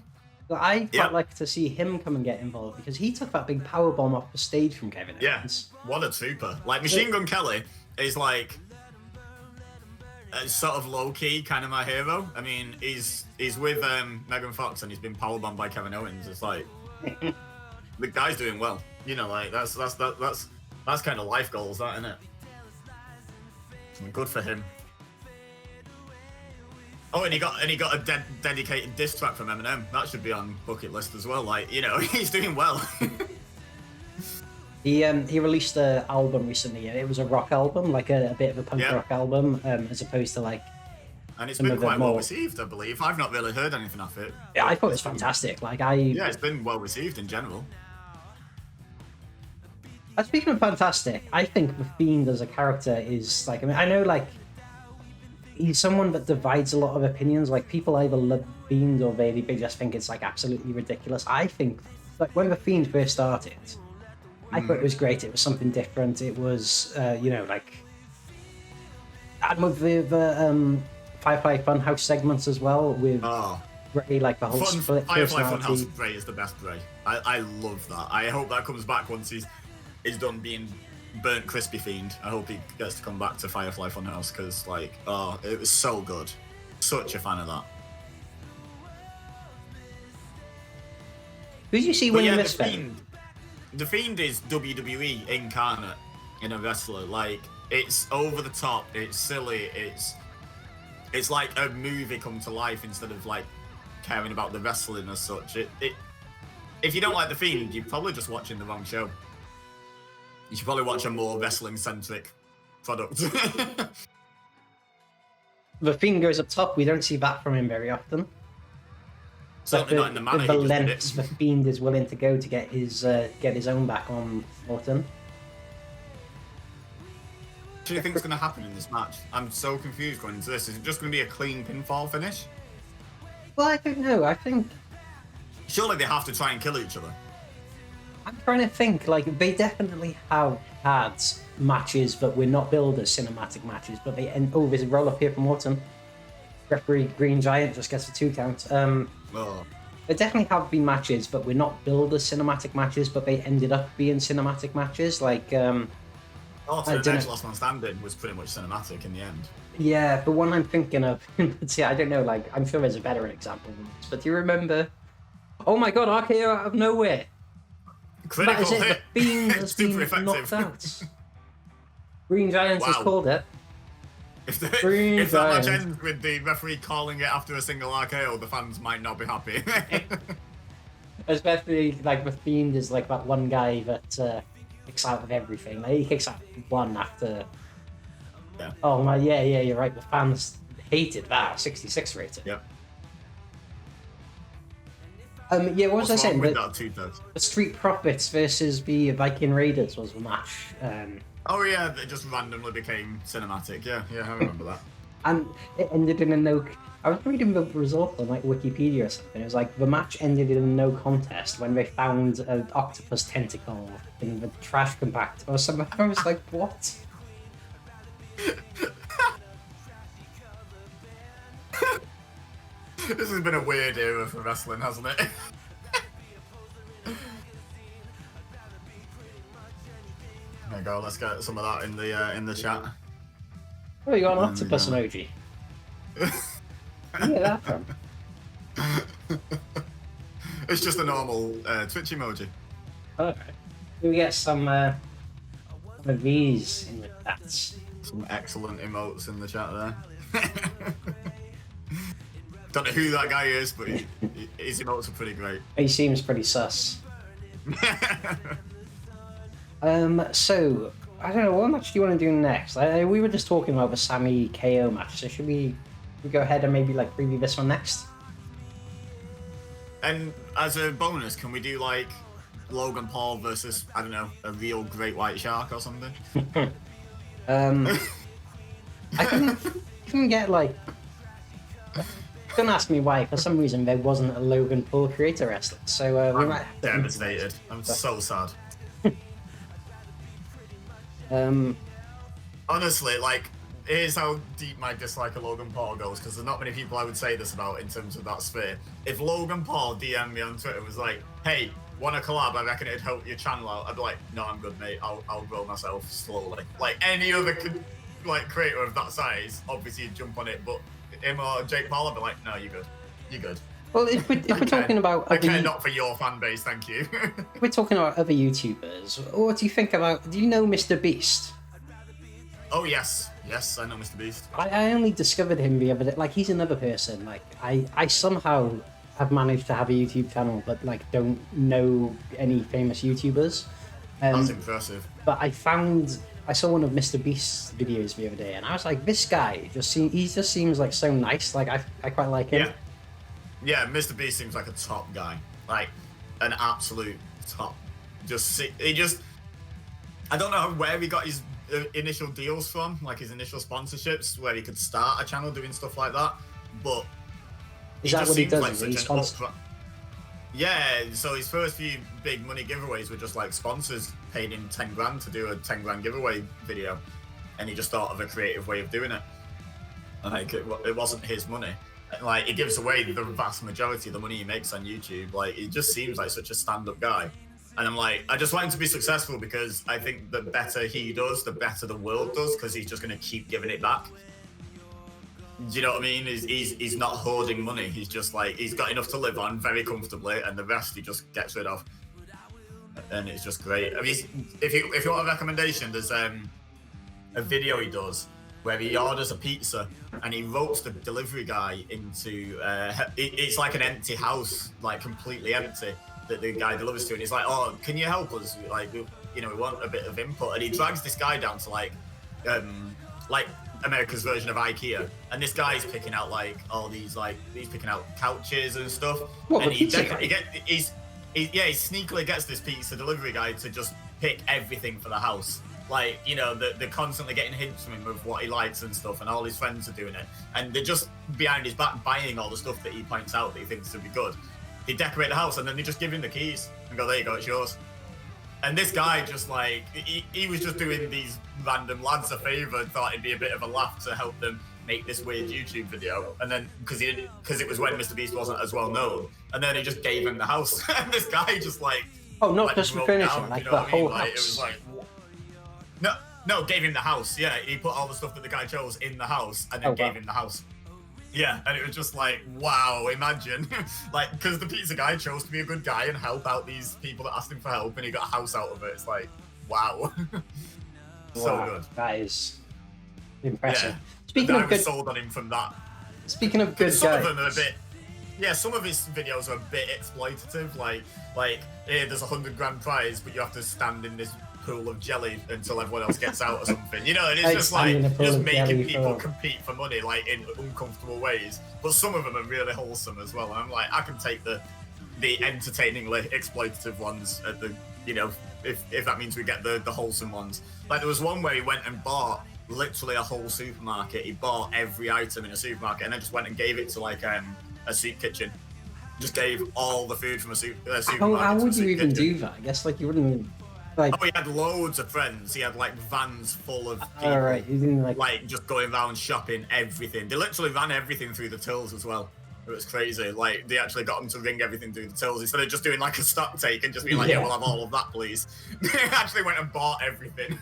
I'd quite like to see him come and get involved because he took that big powerbomb off the stage from Kevin Owens. Yeah, what a trooper! Like Machine Gun Kelly is like sort of low key, kind of my hero. I mean, he's with Megan Fox and he's been powerbombed by Kevin Owens. It's like the guy's doing well. You know, like that's kind of life goals, that, isn't it? Good for him. Oh, and he got a dedicated diss track from Eminem. That should be on bucket list as well. Like, you know, he's doing well. He released an album recently. It was a rock album, like a bit of a punk rock album, as opposed to like. And it's been quite well received, I believe. I've not really heard anything of it. Yeah, I thought it was fantastic. Like it's been well received in general. Speaking of fantastic, I think the Fiend as a character is like, I mean, I know like he's someone that divides a lot of opinions. Like people either love the Fiend or they just think it's like absolutely ridiculous. I think like when the Fiend first started, I thought it was great. It was something different. It was you know, like, and with the Firefly Funhouse segments as well with Bray, like the whole split Firefly personality. Funhouse Bray is the best Bray. I love that. I hope that comes back once he's done being burnt crispy Fiend. I hope he gets to come back to Firefly Funhouse because like, it was so good. Such a fan of that. Who did you see winning this Fiend? The Fiend is WWE incarnate in a wrestler. Like, it's over the top, it's silly, it's like a movie come to life instead of like caring about the wrestling as such. If you don't like the Fiend, you're probably just watching the wrong show. You should probably watch a more wrestling-centric product. The Fiend goes up top. We don't see that from him very often. Certainly not in the manner the he just did lengths it. the Fiend is willing to go to get his own back on Orton. What do you think is going to happen in this match? I'm so confused going into this. Is it just going to be a clean pinfall finish? Well, I don't know. I think Surely they have to try and kill each other. I'm trying to think. Like they definitely have had matches that were not billed as cinematic matches, but they end. Oh, there's a roll up here from Orton. Referee Green Giant just gets a 2 count. There definitely have been matches, but we're not billed as cinematic matches, but they ended up being cinematic matches. Like, the next last man standing was pretty much cinematic in the end. Yeah, the one I'm thinking of, see, I don't know, like, I'm sure there's a better example than this, but do you remember? Oh my god, RKO out of nowhere. Critical that is hit. It. The Fiend has been knocked out. Green Giants has called it. If that match ends with the referee calling it after a single RKO, the fans might not be happy. Especially, like, the Fiend is like that one guy that kicks out of everything. Like, he kicks out one after... Yeah. Oh my, yeah, you're right. The fans hated that 66 rating. Yep. Yeah, what was I saying? The Street Profits versus the Viking Raiders was the match. Oh yeah, it just randomly became cinematic. Yeah, I remember that. And it ended in a no I was reading the result on like Wikipedia or something. It was like the match ended in a no contest when they found an octopus tentacle in the trash compactor or something. I was like, what? This has been a weird era for wrestling, hasn't it? There you go. Let's get some of that in the chat. Oh, you got an octopus emoji. Where did you get that from? It's just a normal Twitch emoji. Okay. Can we get some of these in the chats? Some excellent emotes in the chat there. Don't know who that guy is, but his emotes are pretty great. He seems pretty sus. So I don't know, what match do you want to do next? We were just talking about the Sami KO match, so should we go ahead and maybe like preview this one next? And as a bonus, can we do like Logan Paul versus, I don't know, a real great white shark or something? I can get like. Don't ask me why. For some reason, there wasn't a Logan Paul creator wrestler, so we might. I'm devastated. I'm so sad. Honestly, like, here's how deep my dislike of Logan Paul goes, because there's not many people I would say this about in terms of that sphere. If Logan Paul DM'd me on Twitter and was like, hey, want a collab? I reckon it'd help your channel out. I'd be like, no, I'm good, mate. I'll grow myself slowly. Like, any other creator of that size, obviously you'd jump on it, but him or Jake Paul, I'd be like, no, you're good. You're good. Well, if we're talking about... I care not for your fan base, thank you. If we're talking about other YouTubers, what do you think about... Do you know Mr. Beast? Oh, yes. Yes, I know Mr. Beast. I only discovered him the other day. Like, he's another person. Like, I somehow have managed to have a YouTube channel, but, like, don't know any famous YouTubers. That's impressive. But I saw one of Mr. Beast's videos the other day, and I was like, this guy he just seems like so nice. Like, I quite like him. Yeah, Mr. Beast seems like a top guy. Like, an absolute top. I don't know where he got his initial deals from, like his initial sponsorships, where he could start a channel doing stuff like that. But is that what he does? Yeah, so his first few big money giveaways were just like sponsors paid him 10 grand to do a 10 grand giveaway video, and he just thought of a creative way of doing it. Like, it wasn't his money. Like, he gives away the vast majority of the money he makes on YouTube. Like, he just seems like such a stand-up guy. And I'm like, I just want him to be successful, because I think the better he does, the better the world does, because he's just going to keep giving it back. Do you know what I mean? He's not hoarding money. He's just like, he's got enough to live on very comfortably, and the rest he just gets rid of. And it's just great. I mean, if you want a recommendation, there's a video he does where he orders a pizza and he ropes the delivery guy into it's like an empty house, like completely empty, that the guy delivers to, and he's like, oh, can you help us? Like, we want a bit of input. And he drags this guy down to like America's version of IKEA, and this guy's picking out like all these, like, he's picking out couches and stuff. What, and he sneakily gets this pizza delivery guy to just pick everything for the house. Like, they're constantly getting hints from him of what he likes and stuff, and all his friends are doing it, and they're just behind his back buying all the stuff that he points out that he thinks would be good. They decorate the house, and then they just give him the keys and go, there you go, it's yours. And this guy just, like, he was just doing these random lads a favor and thought it'd be a bit of a laugh to help them make this weird YouTube video. And then, because it was when Mr. Beast wasn't as well known, and then he just gave him the house. And this guy just, like... Oh, not just for furniture, like the whole house. Like, it was like... No, gave him the house. Yeah, he put all the stuff that the guy chose in the house, and then gave him the house. Yeah, and it was just like, wow, imagine. Like, because the pizza guy chose to be a good guy and help out these people that asked him for help, and he got a house out of it. It's like, wow. So good. That is impressive. Yeah. Speaking of good... sold on him from that. Speaking of good guys... Some of them are a bit... Yeah, some of his videos are a bit exploitative. Like, hey, there's $100 grand prize, but you have to stand in this pool of jelly until everyone else gets out or something. And it's just like, just making people compete for money, like, in uncomfortable ways. But some of them are really wholesome as well. And I'm like, I can take the entertainingly exploitative ones at the, if that means we get the wholesome ones. Like, there was one where he went and bought literally a whole supermarket. He bought every item in a supermarket and then just went and gave it to like a soup kitchen. Just gave all the food from a supermarket. How would to a you even kitchen. do that? I guess like you wouldn't like. Oh, he had loads of friends. He had like vans full of people. All right, you didn't like just going around shopping everything. They literally ran everything through the tills as well. It was crazy. Like they actually got them to ring everything through the tills instead of just doing like a stock take and just being like, yeah, we'll have all of that, please. They actually went and bought everything.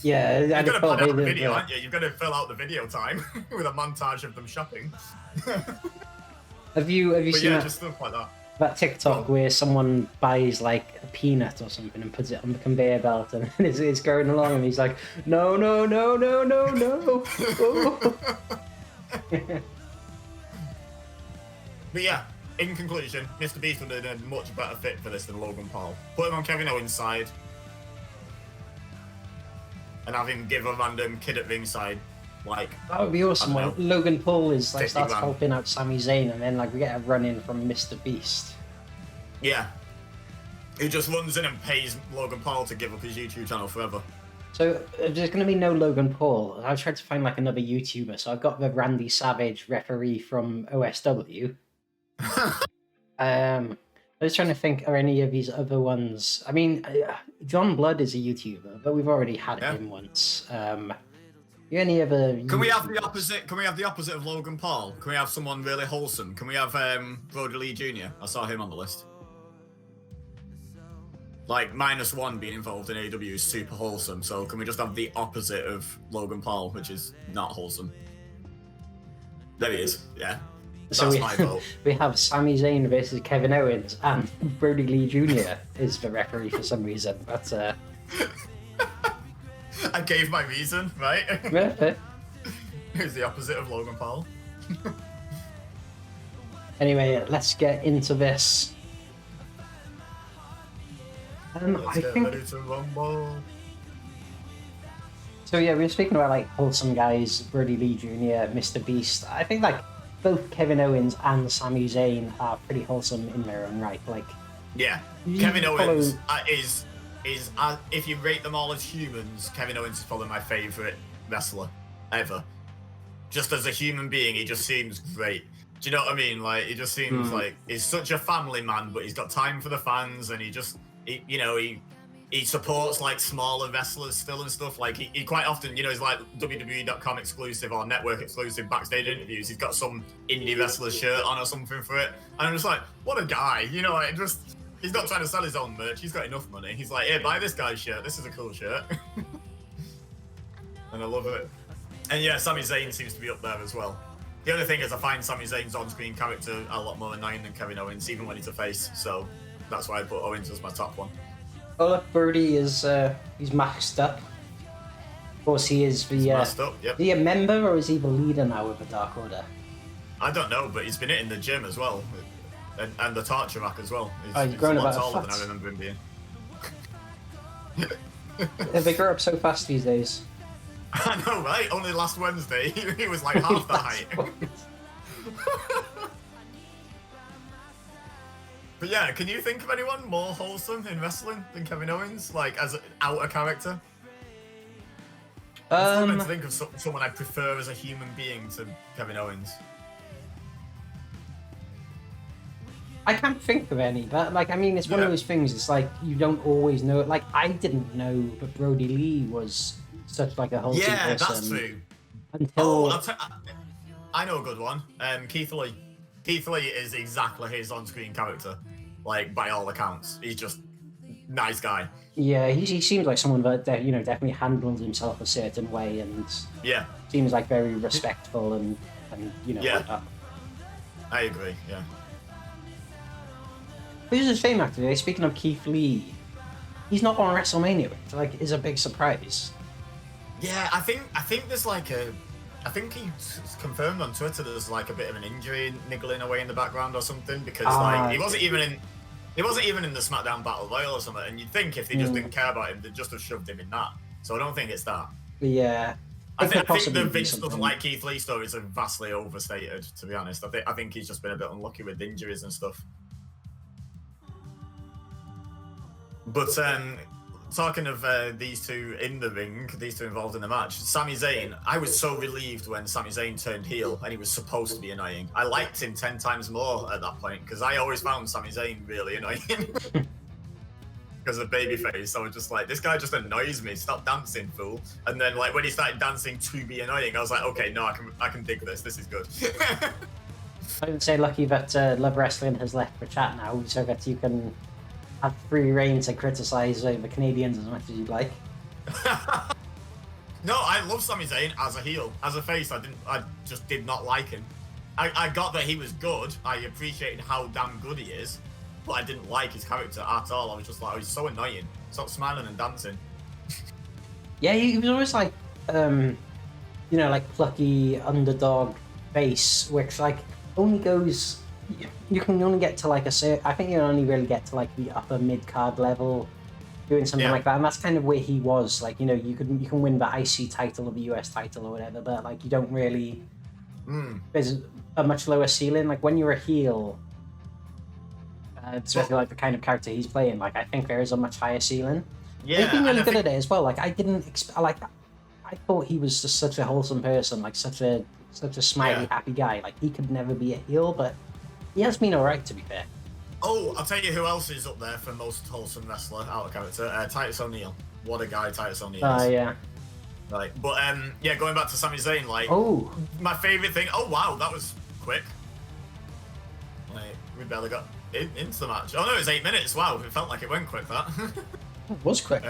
Yeah, you've got to plan out the video, aren't you? You've got to fill out the video time with a montage of them shopping. Have you seen just stuff like that TikTok where someone buys like a peanut or something and puts it on the conveyor belt and it's going along and he's like, no. But yeah, in conclusion, Mr. Beast would have been a much better fit for this than Logan Paul. Put him on Kevin Owens' side and have him give a random kid at ringside, like... That would be awesome when Logan Paul is like starts grand. helping out Sami Zayn and then like we get a run-in from Mr. Beast. Yeah. He just runs in and pays Logan Paul to give up his YouTube channel forever. So there's going to be no Logan Paul. I've tried to find like another YouTuber, so I've got the Randy Savage referee from OSW. I was trying to think, are any of these other ones? I mean, John Blood is a YouTuber, but we've already had him once. Any other? Can we have the opposite? Can we have the opposite of Logan Paul? Can we have someone really wholesome? Can we have Brody Lee Jr.? I saw him on the list. Like -1 being involved in AEW is super wholesome. So can we just have the opposite of Logan Paul, which is not wholesome? There he is. Yeah. So That's my vote. we have Sami Zayn versus Kevin Owens, and Brody Lee Jr. is the referee for some reason. That's I gave my reason, right? Perfect. Who's the opposite of Logan Paul? Anyway, let's get into this. Let's get ready to rumble. So yeah, we were speaking about like wholesome guys, Brody Lee Jr., Mr. Beast. I think like both Kevin Owens and Sami Zayn are pretty wholesome in their own right. Like, yeah, Kevin Owens is if you rate them all as humans, Kevin Owens is probably my favorite wrestler ever. Just as a human being, he just seems great. Do you know what I mean? Like, he just seems like he's such a family man, but he's got time for the fans, and he supports like smaller wrestlers still and stuff. Like he quite often, he's like WWE.com exclusive or network exclusive backstage interviews. He's got some indie wrestler shirt on or something for it, and I'm just like, what a guy, like just. He's not trying to sell his own merch. He's got enough money. He's like, hey, buy this guy's shirt. This is a cool shirt. And I love it. And yeah, Sami Zayn seems to be up there as well. The other thing is I find Sami Zayn's on-screen character a lot more annoying than Kevin Owens, even when he's a face. So that's why I put Owens as my top one. well, look, Brody is he's maxed up. Of course, he is the Maxed up, yep. Is he a member or is he the leader now of the Dark Order? I don't know, but he's been hitting the gym as well. And the torture rack as well. He's grown a lot about a taller than foot. I remember him being. They grow up so fast these days. I know, right? Only last Wednesday, he was like half the height. But yeah, can you think of anyone more wholesome in wrestling than Kevin Owens? Like, as an outer character? I'm trying to think of someone I prefer as a human being to Kevin Owens. I can't think of any, but like, I mean, it's one of those things. It's like you don't always know. Like, I didn't know that Brody Lee was such like a wholesome person. Yeah, that's true. Until I know a good one. Keith Lee. Keith Lee is exactly his on-screen character, like by all accounts. He's just nice guy. Yeah, he seems like someone that definitely handles himself a certain way, and seems like very respectful and like that. I agree. Yeah. Who's his fame actor? Speaking of Keith Lee, he's not on WrestleMania, which like is a big surprise. Yeah, I think there's like I think he's confirmed on Twitter there's like a bit of an injury niggling away in the background or something, because like he wasn't even in the SmackDown Battle Royal or something, and you'd think if they just didn't care about him, they'd just have shoved him in that. So I don't think it's that. Yeah. I think the Vince doesn't like Keith Lee stories are vastly overstated, to be honest. I think he's just been a bit unlucky with injuries and stuff. But talking of these two in the ring, these two involved in the match, Sami Zayn, I was so relieved when Sami Zayn turned heel and he was supposed to be annoying. I liked him 10 times more at that point because I always found Sami Zayn really annoying. Because of babyface, I was just like, this guy just annoys me. Stop dancing, fool. And then like when he started dancing to be annoying, I was like, okay, no, I can dig this. This is good. I would say lucky that Love Wrestling has left for chat now, so that you can have free reign to criticise the Canadians as much as you'd like. No, I love Sami Zayn as a heel. As a face, I just did not like him. I got that he was good. I appreciated how damn good he is, but I didn't like his character at all. I was just like, oh, he's so annoying. Stop smiling and dancing. Yeah, he was always like, like plucky underdog face, which like only goes. You can only get to like I think you only really get to like the upper mid card level, doing something like that, and that's kind of where he was. Like you can win the IC title or the US title or whatever, but like you don't really. There's a much lower ceiling. Like when you're a heel. Especially like the kind of character he's playing, like I think there is a much higher ceiling. Yeah, he's been really good at it as well. Like I thought he was just such a wholesome person, like such a smiley, happy guy. Like he could never be a heel, but he has been alright to be fair. Oh, I'll tell you who else is up there for most wholesome wrestler out of character. Titus O'Neil. What a guy Titus O'Neil is. Yeah. Right, but going back to Sami Zayn, like my favourite thing. Oh wow, that was quick. Like we barely got into the match. Oh no, it was 8 minutes. Wow, it felt like it went quick. That it was quick.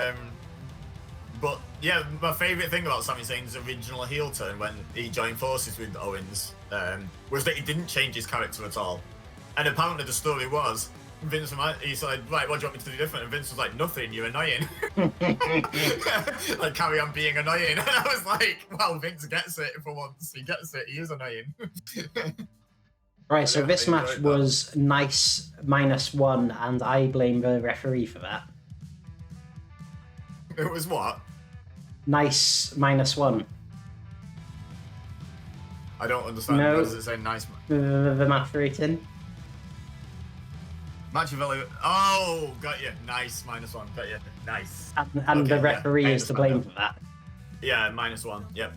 But yeah, my favourite thing about Sami Zayn's original heel turn when he joined forces with Owens was that he didn't change his character at all. And apparently the story was Vince, he said, right, what do you want me to do different? And Vince was like, nothing, you're annoying. Like, carry on being annoying. And I was like, wow, Vince gets it for once. He gets it, he is annoying. Right, so this match was nice -1, and I blame the referee for that. It was what? Nice -1. I don't understand. No, what does it say nice? The match rating. Match value. Oh, got you. Nice, -1. Got you. Nice. And okay, the referee is to blame for that. Yeah, -1. Yep.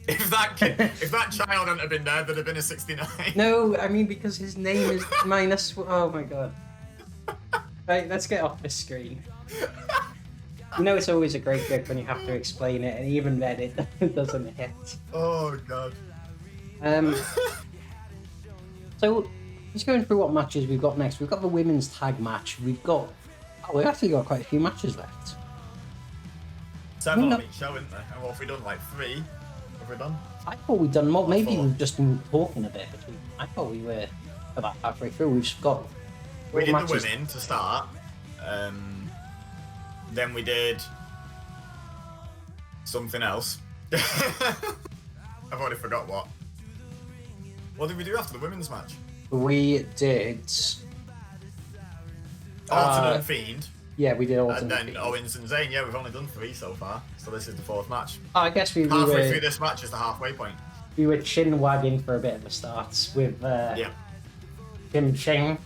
If that child hadn't have been there, there'd have been a 69. No, I mean because his name is minus. Oh my god. Right, let's get off this screen. You know it's always a great joke when you have to explain it, and even then it doesn't hit. Oh god. So, just going through what matches we've got next. We've got the women's tag match. We've actually got quite a few matches left. 7 on each show, isn't there? And what have we done? Like 3? Have we done? I thought we'd done more. Maybe 4. we've just been talking a bit between. I thought we were about halfway through. We've got. We did the women to start. Then we did something else. I've already forgot what. What did we do after the women's match? We did. Orton and Fiend. Yeah, we did Orton and then Fiend. Owens and Zayn. Yeah, we've only done 3 so far. So this is the 4th match. Oh, I guess we halfway were, through this match is the halfway point. We were chin wagging for a bit of a start with Tim Ching.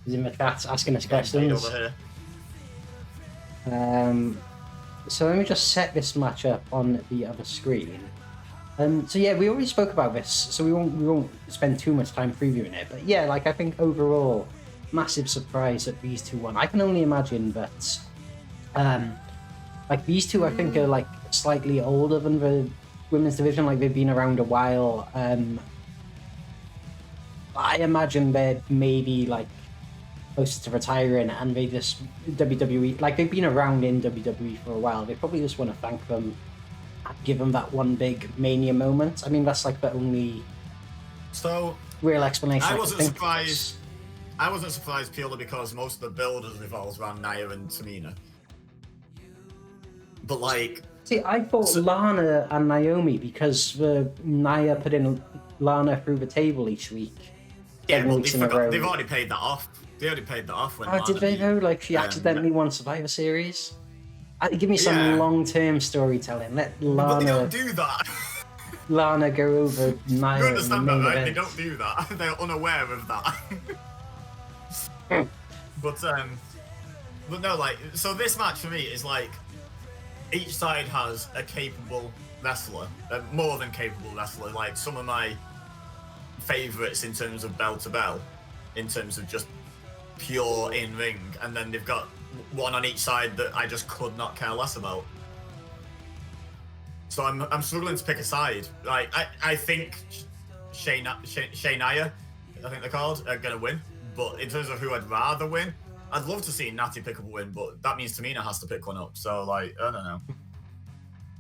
He's in the chat asking us questions. Over here. So let me just set this match up on the other screen. So yeah, we already spoke about this, so we won't spend too much time previewing it. But yeah, like I think overall, massive surprise that these two won. I can only imagine that, like these two, I think are like slightly older than the women's division. Like they've been around a while. I imagine they're maybe like closer to retiring, and they just WWE, like they've been around in WWE for a while. They probably just want to thank them and give them that one big Mania moment. I mean, that's like the only real explanation. I wasn't surprised. I wasn't surprised purely because most of the builders revolves around Nia and Tamina. But like, see, I thought Lana and Naomi, because Nia put in Lana through the table each week. Yeah, well, they've already paid that off. They already paid that off when. Oh, did they though? Like she accidentally won Survivor Series. Give me some long-term storytelling. Let Lana. But they don't do that. Lana go over Nia. You understand that, right? They don't do that. They're unaware of that. But But no, like, so this match for me is like, each side has a capable wrestler, more than capable wrestler. Like some of my favorites in terms of bell to bell, in terms of just pure in ring, and then they've got one on each side that I just could not care less about. So I'm struggling to pick a side. Like I think Shayna, I think they're called, are gonna win. But in terms of who I'd rather win, I'd love to see Natty pick up a win, but that means Tamina has to pick one up. So, like, I don't know.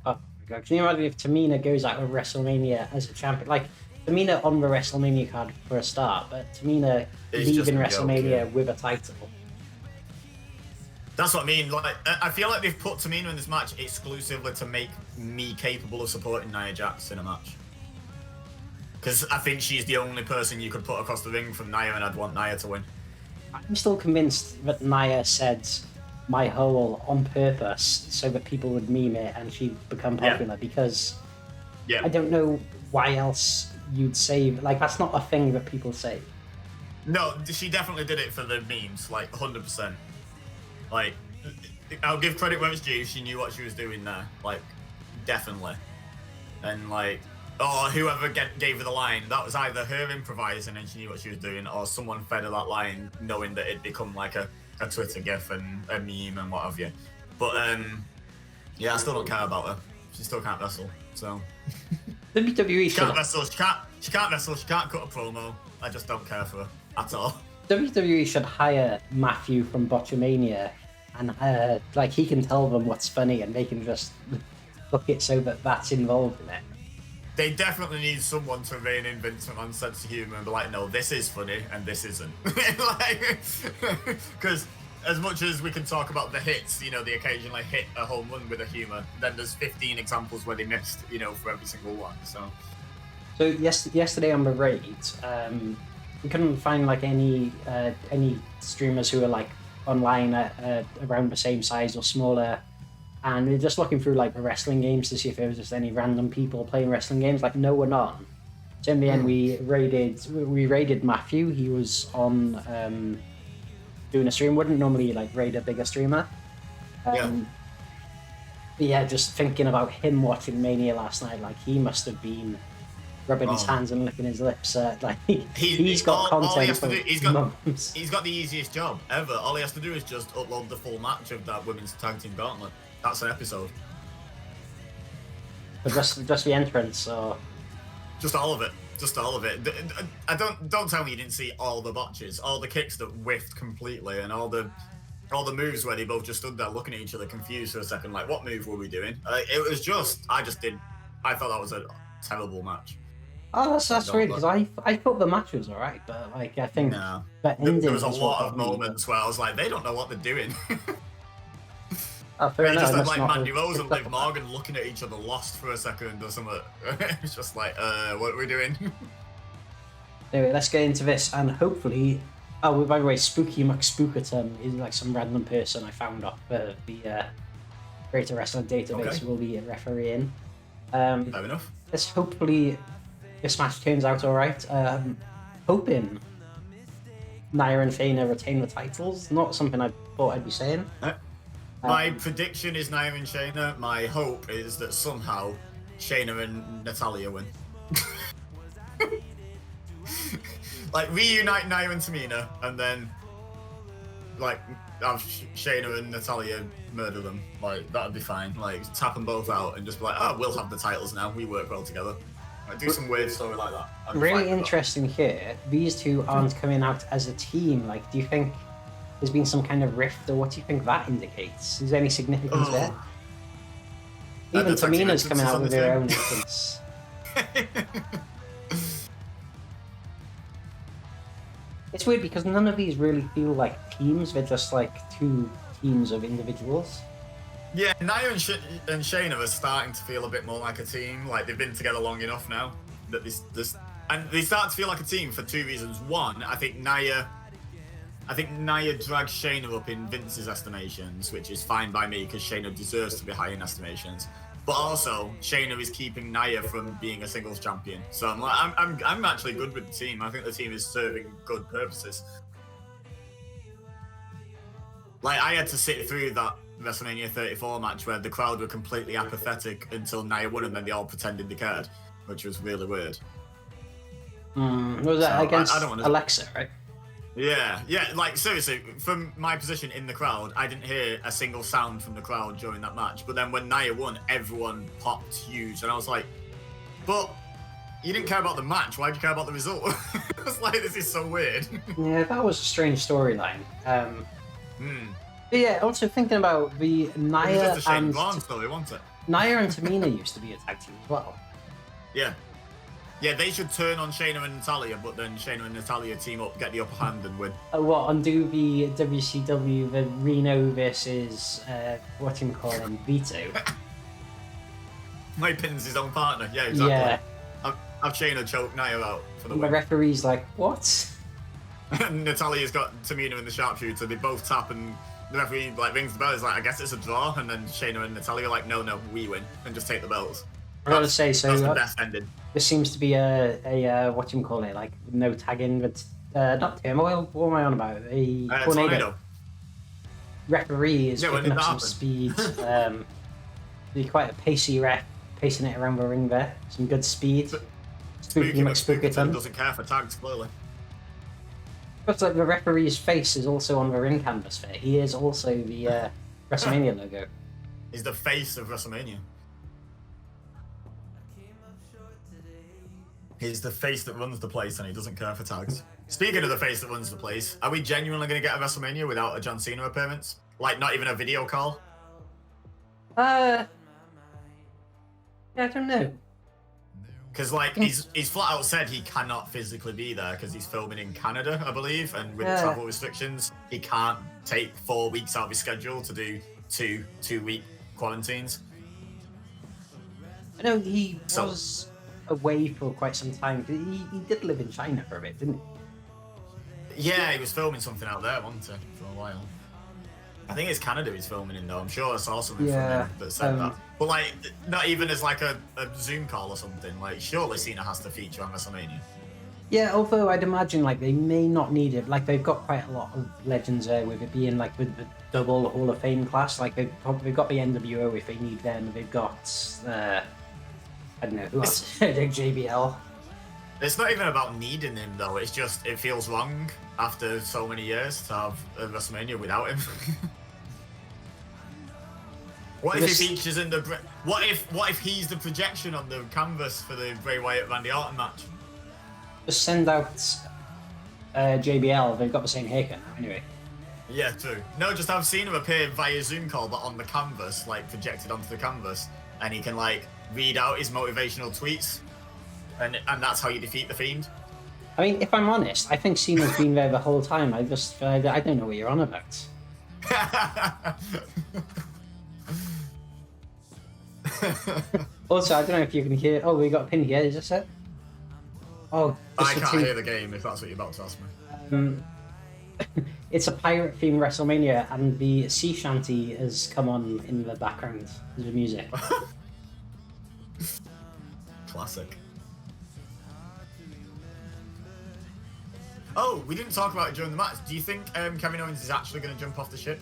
Oh my god, can you imagine if Tamina goes out of WrestleMania as a champion? Like, Tamina on the WrestleMania card for a start, but Tamina leaving WrestleMania with a title. That's what I mean. Like, I feel like they've put Tamina in this match exclusively to make me capable of supporting Nia Jax in a match. Because I think she's the only person you could put across the ring from Nia, and I'd want Nia to win. I'm still convinced that Nia said my hole on purpose so that people would meme it and she'd become popular because I don't know why else you'd say, like, that's not a thing that people say. No, she definitely did it for the memes, like 100%. Like, I'll give credit where it's due, she knew what she was doing there, like, definitely. And like, or whoever gave her the line, that was either her improvising and she knew what she was doing, or someone fed her that line knowing that it'd become like a Twitter gif and a meme and what have you. But yeah, I still don't care about her. She still can't wrestle, so. WWE she can't wrestle, she can't wrestle, she can't cut a promo. I just don't care for her at all. WWE should hire Matthew from Botchamania and like he can tell them what's funny and they can just book it so that that's involved in it. They definitely need someone to rein in Vince McMahon's sense of humor and be like, no, this is funny and this isn't. Because as much as we can talk about the hits, you know, they occasionally hit a home run with a humor, then there's 15 examples where they missed, you know, for every single one. So yesterday on the raid, we couldn't find like any streamers who are like online around the same size or smaller. And we're just looking through like the wrestling games to see if there was just any random people playing wrestling games. Like no one on. So in the end, we raided Matthew. He was on doing a stream. Wouldn't normally like raid a bigger streamer. Yeah, just thinking about him watching Mania last night. Like he must have been rubbing his hands and licking his lips. Like he's got content for months. He's got the easiest job ever. All he has to do is just upload the full match of that women's tag team gauntlet. That's an episode. But just the entrance, or just all of it. Just all of it. I don't tell me you didn't see all the botches, all the kicks that whiffed completely, and all the moves where they both just stood there looking at each other confused for a second, like what move were we doing? It was just I thought that was a terrible match. Oh, that's weird because I thought the match was alright, but like I think that there was a lot of moments where I was like, they don't know what they're doing. Fair enough. Just had like Mandy Rose and Liv Morgan looking at each other lost for a second or something. It's just like, what are we doing? Anyway, let's get into this and hopefully. Oh, by the way, Spooky McSpookatum is like some random person I found off the Greater Wrestling Database will be refereeing. Fair enough. Let's hopefully this match turns out alright. Hoping Nia and Shayna retain the titles. Not something I thought I'd be saying. My prediction is Nia and Shayna. My hope is that somehow Shayna and Natalya win. Like reunite Nia and Tamina, and then like have Shayna and Natalya murder them. Like that'd be fine. Like tap them both out and just be like, oh, we'll have the titles now. We work well together. Like, do some weird story like that. Really interesting here. These two aren't coming out as a team. Like, do you think there's been some kind of rift, or what do you think that indicates? Is there any significance there? Even Tamina's coming out with her own entrance. It's weird because none of these really feel like teams. They're just like two teams of individuals. Yeah, Nia and Shayna are starting to feel a bit more like a team. Like they've been together long enough now that and they start to feel like a team for two reasons. One, I think Nia drags Shayna up in Vince's estimations, which is fine by me because Shayna deserves to be high in estimations. But also, Shayna is keeping Nia from being a singles champion. So I'm actually good with the team. I think the team is serving good purposes. Like, I had to sit through that WrestleMania 34 match where the crowd were completely apathetic until Nia won, and then they all pretended they cared, which was really weird. Was that against Alexa, right? Yeah, like, seriously, from my position in the crowd, I didn't hear a single sound from the crowd during that match. But then when Nia won, everyone popped huge, and I was like, but you didn't care about the match, why'd you care about the result? I was like, this is so weird. Yeah, that was a strange storyline. But yeah, also thinking about the Nia and... story, wasn't it? Nia and Tamina used to be a tag team as well. Yeah. Yeah, they should turn on Shayna and Natalya, but then Shayna and Natalya team up, get the upper hand and win. What, undo the WCW, the Reno versus, Vito? Mike pins his own partner, yeah, exactly. Yeah. Have Shayna choke Nia out for the win. win. The referee's like, what? Natalya's got Tamina in the sharpshooter, they both tap and the referee like rings the bell, he's like, I guess it's a draw, and then Shayna and Natalya are like, no, we win, and just take the belts. I gotta say, so... That's the best ending. There seems to be a like, no tagging, but not turmoil, what am I on about? A tornado. Referee is picking up some speed. Be quite a pacey ref, pacing it around the ring there. Some good speed. Spooky McSpookerton doesn't care for tags, clearly. Looks like the referee's face is also on the ring canvas there. He is also the WrestleMania logo. He's the face of WrestleMania. He's the face that runs the place and he doesn't care for tags. Speaking of the face that runs the place, are we genuinely going to get a WrestleMania without a John Cena appearance? Like, not even a video call? Yeah, I don't know. Because, like, he's flat out said he cannot physically be there because he's filming in Canada, I believe, and with the travel restrictions, he can't take 4 weeks out of his schedule to do two-week quarantines. I know he was away for quite some time. He did live in China for a bit, didn't he? Yeah, he was filming something out there, wasn't he, for a while. I think it's Canada he's filming in, though. I'm sure I saw something from him that said that. But, like, not even as, like, a Zoom call or something. Like, surely Cena has to feature on WrestleMania. Yeah, although I'd imagine, like, they may not need it. Like, they've got quite a lot of legends there, with it being, like, with the double Hall of Fame class. Like, they've got the NWO if they need them. They've got, I don't know, who else? JBL. It's not even about needing him, though. It's just, it feels wrong after so many years to have a WrestleMania without him. What if he features in the... What if he's the projection on the canvas for the Bray Wyatt-Randy Orton match? Just send out JBL. They've got the same haircut now, anyway. Yeah, true. No, just have Cena appear via Zoom call, but on the canvas, like, projected onto the canvas. And he can, like, read out his motivational tweets. And that's how you defeat the Fiend. I mean, if I'm honest, I think Cena's been there the whole time. I don't know what you're on about. Also, I don't know if you can hear... Oh, we got a pin here, is this it? Oh, I can't hear the game, if that's what you're about to ask me. It's a pirate-themed WrestleMania, and the sea shanty has come on in the background as the music. Classic. Oh, we didn't talk about it during the match. Do you think Kevin Owens is actually going to jump off the ship?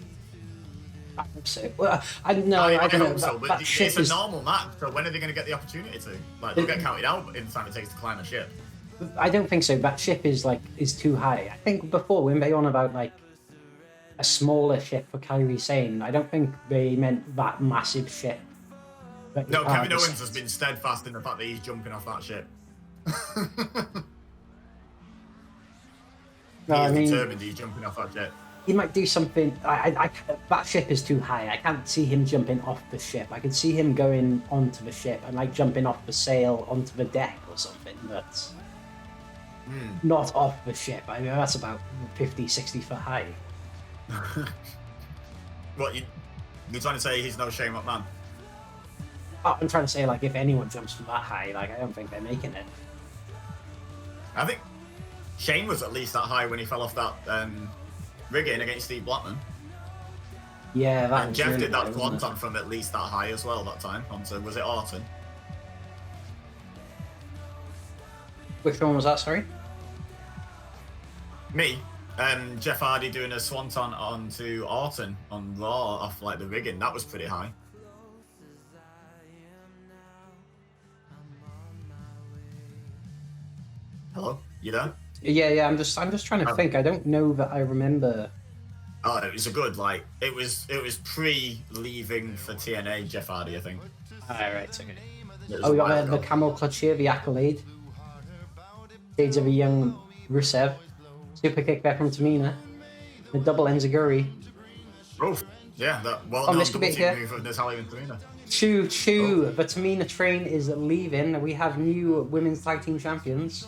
I hope so. Well, I don't know. That it's a normal match, so when are they going to get the opportunity to? Like, they'll get counted out in the time it takes to climb a ship. I don't think so. That ship is too high. I think before, when they were on about like a smaller ship for Kairi Sane, I don't think they meant that massive ship. No, Kevin Owens has been steadfast in the fact that he's jumping off that ship. He's determined he's jumping off that ship. He might do something. That ship is too high. I can't see him jumping off the ship. I could see him going onto the ship and like jumping off the sail onto the deck or something, but not off the ship. I mean, that's about 50, 60 foot high. What, you're trying to say he's no Shane McMahon? Oh, I'm trying to say, like, if anyone jumps from that high, like, I don't think they're making it. I think Shane was at least that high when he fell off that rigging against Steve Blackman. Yeah, that and was Jeff really did that good, swanton from at least that high as well that time. Was it Orton? Which one was that, sorry? Me? Jeff Hardy doing a swanton onto Orton on Raw off like the rigging. That was pretty high. Hello, you there? Yeah. I'm just trying to think. I don't know that I remember. Oh, it was a good it was pre-leaving for TNA Jeff Hardy, I think. Alright, okay. We got the camel clutch here, the accolade. Shades of a young Rusev. Super kick back from Tamina. The double enziguri. Oh, yeah, that well-known double team here. move of Natalya and Tamina. Choo. The Tamina train is leaving. We have new women's tag team champions.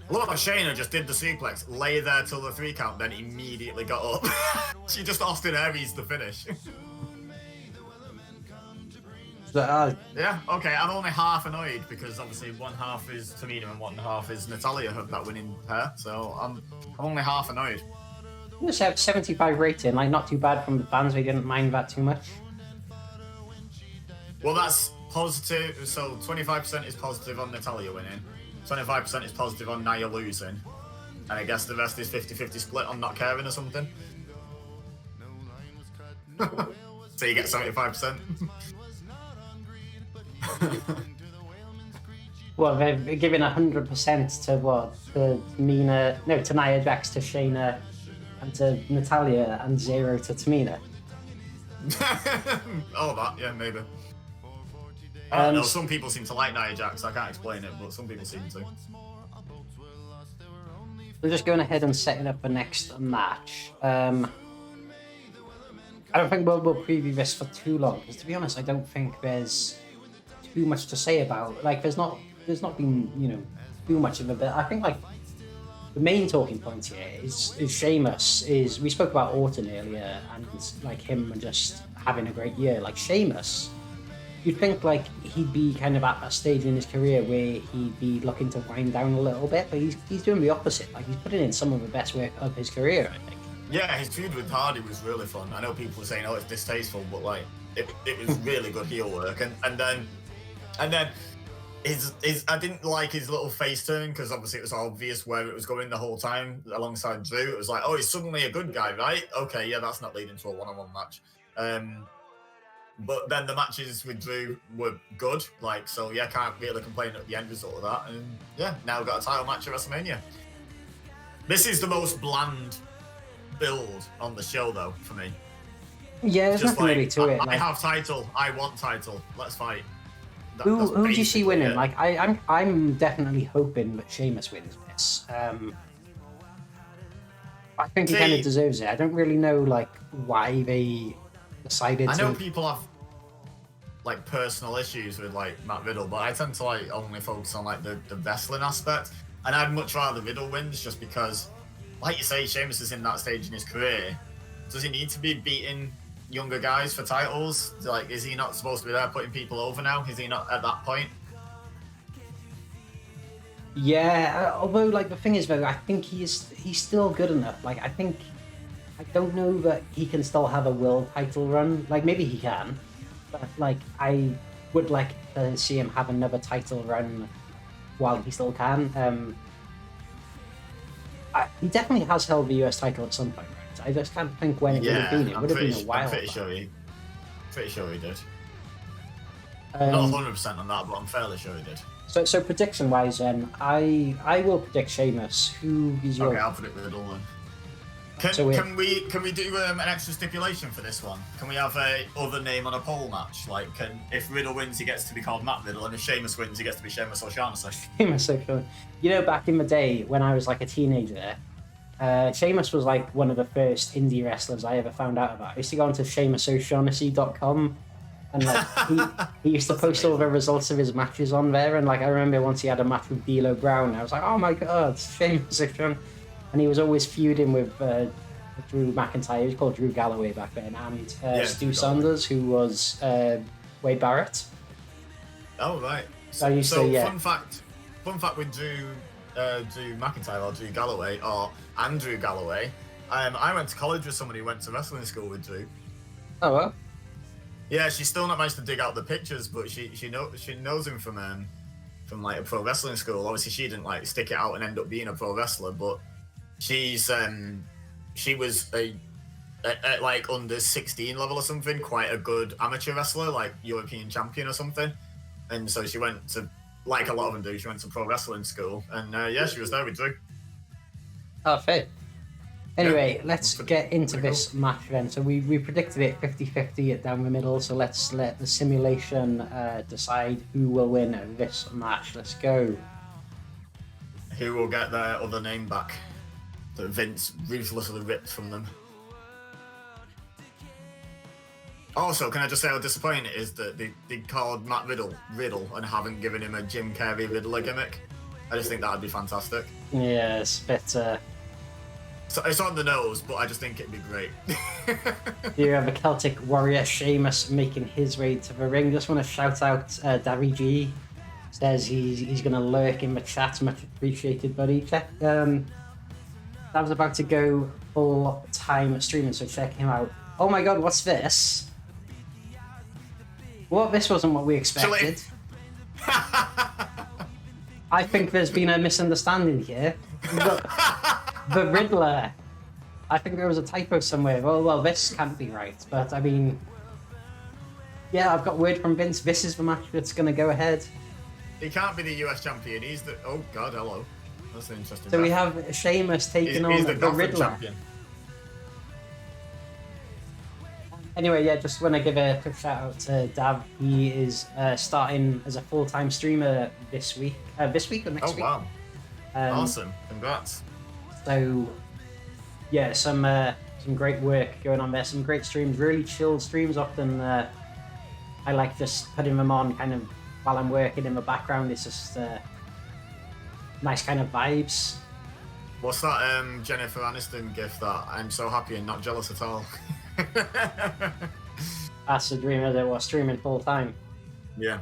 I love how Shayna just did the suplex, lay there till the 3 count, then immediately got up. She just Austin Aries the finish. Yeah, okay, I'm only half annoyed because obviously one half is Tamina and one half is Natalya of that winning pair, so I'm only half annoyed. Just have 75 rating, like not too bad from the fans. We didn't mind that too much. Well, that's positive. So 25% is positive on Natalya winning, 25% is positive on Nia losing, and I guess the rest is 50-50 split on not caring or something. So you get 75%. Well, they're giving 100% to what? To Nia Jax, to Shayna, and to Natalya, and 0 to Tamina. Oh, that, yeah, maybe. I don't know, some people seem to like Nia Jax, I can't explain it, but some people seem to. We're just going ahead and setting up the next match. I don't think we'll preview this for too long, because to be honest, I don't think there's too much to say about. Like, there's not been, too much of a bit. I think, like, the main talking point here is Sheamus. We spoke about Orton earlier, and like him just having a great year. Like, Sheamus, you'd think like he'd be kind of at that stage in his career where he'd be looking to wind down a little bit, but he's doing the opposite. Like, he's putting in some of the best work of his career, I think. Yeah, his feud with Hardy was really fun. I know people are saying, "Oh, it's distasteful," but like it was really good heel work. And then his I didn't like his little face turn because obviously it was obvious where it was going the whole time alongside Drew. It was like, "Oh, he's suddenly a good guy, right? Okay, yeah, that's not leading to a one-on-one match." But then the matches with Drew were good, so yeah, can't really complain at the end result of that. And yeah, now got a title match at WrestleMania. This is the most bland build on the show, though, for me. Yeah, there's nothing really to it. I have title. I want title. Let's fight. Who do you see winning? Like, I'm definitely hoping that Sheamus wins this. I think he kind of deserves it. I don't really know why they decided. I know people have personal issues with Matt Riddle, but I tend to only focus on the wrestling aspect, and I'd much rather Riddle wins just because, like you say, Sheamus is in that stage in his career. Does he need to be beating younger guys for titles? Is he not supposed to be there putting people over now? Is he not at that point? Yeah, although the thing is though, I think he's still good enough. I don't know that he can still have a world title run. Maybe he can, but I would like to see him have another title run while he still can. He definitely has held the US title at some point, right? I just can't think when it would have been. It would have been a while. I'm pretty sure he did. Not 100% on that, but I'm fairly sure he did. So prediction wise, I will predict Sheamus. Who is your? Okay, I'll predict Riddle then. Can we do an extra stipulation for this one? Can we have a other name on a pole match? If Riddle wins, he gets to be called Matt Riddle, and if Sheamus wins, he gets to be Sheamus O'Shaughnessy. Sheamus O'Shaughnessy. Back in the day when I was a teenager, Sheamus was one of the first indie wrestlers I ever found out about. I used to go onto SheamusO'Shaughnessy.com, and he used to post all the results of his matches on there. And I remember once he had a match with D'Lo Brown, I was like, oh my god, Sheamus O'Shaughnessy. And he was always feuding with Drew McIntyre. He was called Drew Galloway back then, and Stu Saunders, who was Wade Barrett. Oh right. Fun fact with Drew McIntyre or Drew Galloway or Andrew Galloway. I went to college with somebody who went to wrestling school with Drew. Oh well. Yeah, she's still not managed to dig out the pictures, but she knows him from a pro wrestling school. Obviously, she didn't stick it out and end up being a pro wrestler, but she was at like under 16 level or something, quite a good amateur wrestler, like European champion or something. And so she went to, like a lot of them do, she went to pro wrestling school, and yeah, she was there with Drew. Oh, fair. Anyway, let's get into this match then. So we predicted it 50-50 down the middle, so let's let the simulation decide who will win this match. Let's go. Who will get their other name back that Vince ruthlessly ripped from them? Also, can I just say how disappointing it is that they called Matt Riddle and haven't given him a Jim Carrey Riddler gimmick? I just think that would be fantastic. Yes, but so it's on the nose, but I just think it'd be great. Here you have a Celtic warrior, Sheamus, making his way to the ring. Just want to shout out Davy G. Says he's going to lurk in the chat. Much appreciated, buddy. Check. That was about to go full-time streaming, so check him out. Oh my god, what's this? What? This wasn't what we expected. I think there's been a misunderstanding here. The Riddler. I think there was a typo somewhere. Well, this can't be right. But, I mean... Yeah, I've got word from Vince. This is the match that's going to go ahead. He can't be the US champion. He's the... Oh, God, hello. That's an interesting... So we have Sheamus taking on the Riddler. Champion. Anyway, yeah, just want to give a quick shout out to Dav. He is starting as a full-time streamer this week. This week or next week? Oh, wow. Awesome. Congrats. So, yeah, some great work going on there. Some great streams, really chilled streams. Often I like just putting them on kind of while I'm working in the background. It's just nice kind of vibes. What's that Jennifer Aniston gif that I'm so happy and not jealous at all? That's the dream, is it? What, streaming full time? Yeah,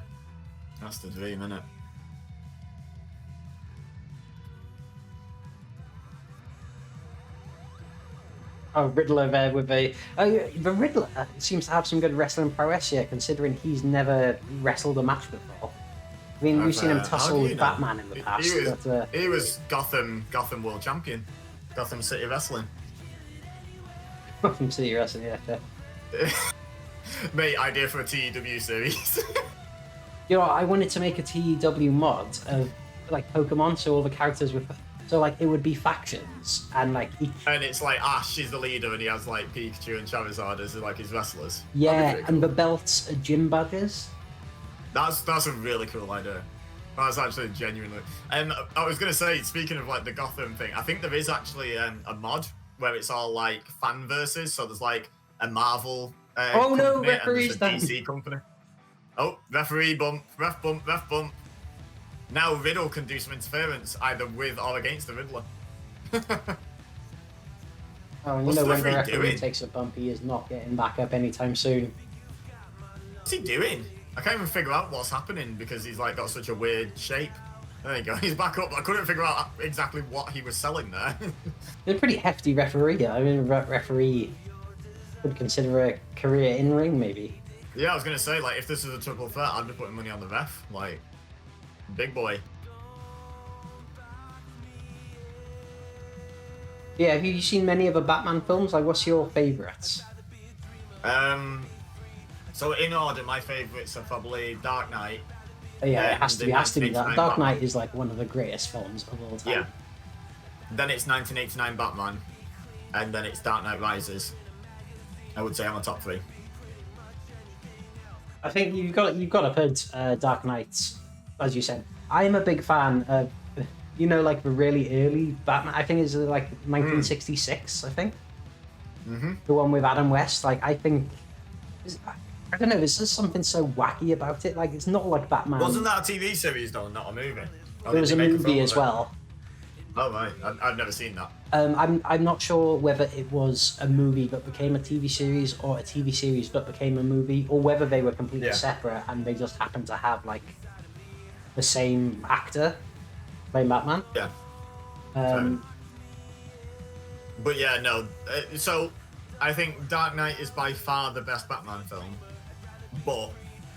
that's the dream, isn't it? Oh, Riddler there with a... Oh, the Riddler seems to have some good wrestling prowess here, considering he's never wrestled a match before. I mean, we've seen him tussle with Batman in the past. He was Gotham World Champion. Gotham City Wrestling. Gotham City Wrestling, yeah, fair. Mate, idea for a TEW series. You know, I wanted to make a TEW mod of, like, Pokemon, so all the characters with... So, like, it would be factions, and, like, each... And it's like Ash is the leader, and he has, like, Pikachu and Charizard as, like, his wrestlers. Yeah, cool. And the belts are gym badges. That's a really cool idea. That's actually genuinely... And I was going to say, speaking of, like, the Gotham thing, I think there is actually a mod where it's all, like, fan versus, so there's, like, a Marvel oh, no, referee's and there's a DC company. Oh, referee bump, ref bump, ref bump. Now Riddle can do some interference, either with or against the Riddler. Oh, you know, when the referee takes a bump, he is not getting back up anytime soon. What's he doing? I can't even figure out what's happening because he's like got such a weird shape. There you go, he's back up. I couldn't figure out exactly what he was selling there. He's a pretty hefty referee. I mean, referee would consider a career in ring, maybe. Yeah, I was gonna say, like, if this is a triple threat, I'd be putting money on the ref. Like, big boy. Yeah, have you seen many of the Batman films? Like, what's your favourites? So in order, my favourites are probably Dark Knight. Yeah, it has to be that. Dark Knight is like one of the greatest films of all time. Yeah. Then it's 1989 Batman, and then it's Dark Knight Rises. I would say I'm a top three. I think you've got to put Dark Knight, as you said. I'm a big fan of, you know, like the really early Batman. I think it's like 1966. I think. Mm-hmm. The one with Adam West. Like, I think, I don't know. There's just something so wacky about it. Like, it's not like Batman. Wasn't that a TV series though, not a movie? There was a movie as well. Oh right, I've never seen that. I'm not sure whether it was a movie that became a TV series or a TV series that became a movie, or whether they were completely separate and they just happened to have like the same actor playing Batman. Yeah. But yeah, no. So I think Dark Knight is by far the best Batman film, but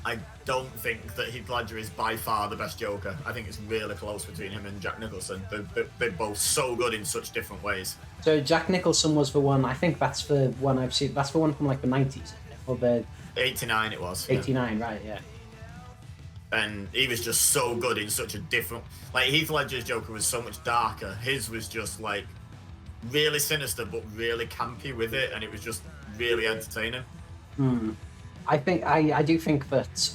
I don't think that Heath Ledger is by far the best Joker. I think it's really close between him and Jack Nicholson. They're both so good in such different ways. So Jack Nicholson was the one. I think that's the one I've seen. That's the one from like the 90s, or the 89. It was 89, yeah. Right? Yeah. And he was just so good in such a different. Like Heath Ledger's Joker was so much darker. His was just like really sinister, but really campy with it, and it was just really entertaining. I do think that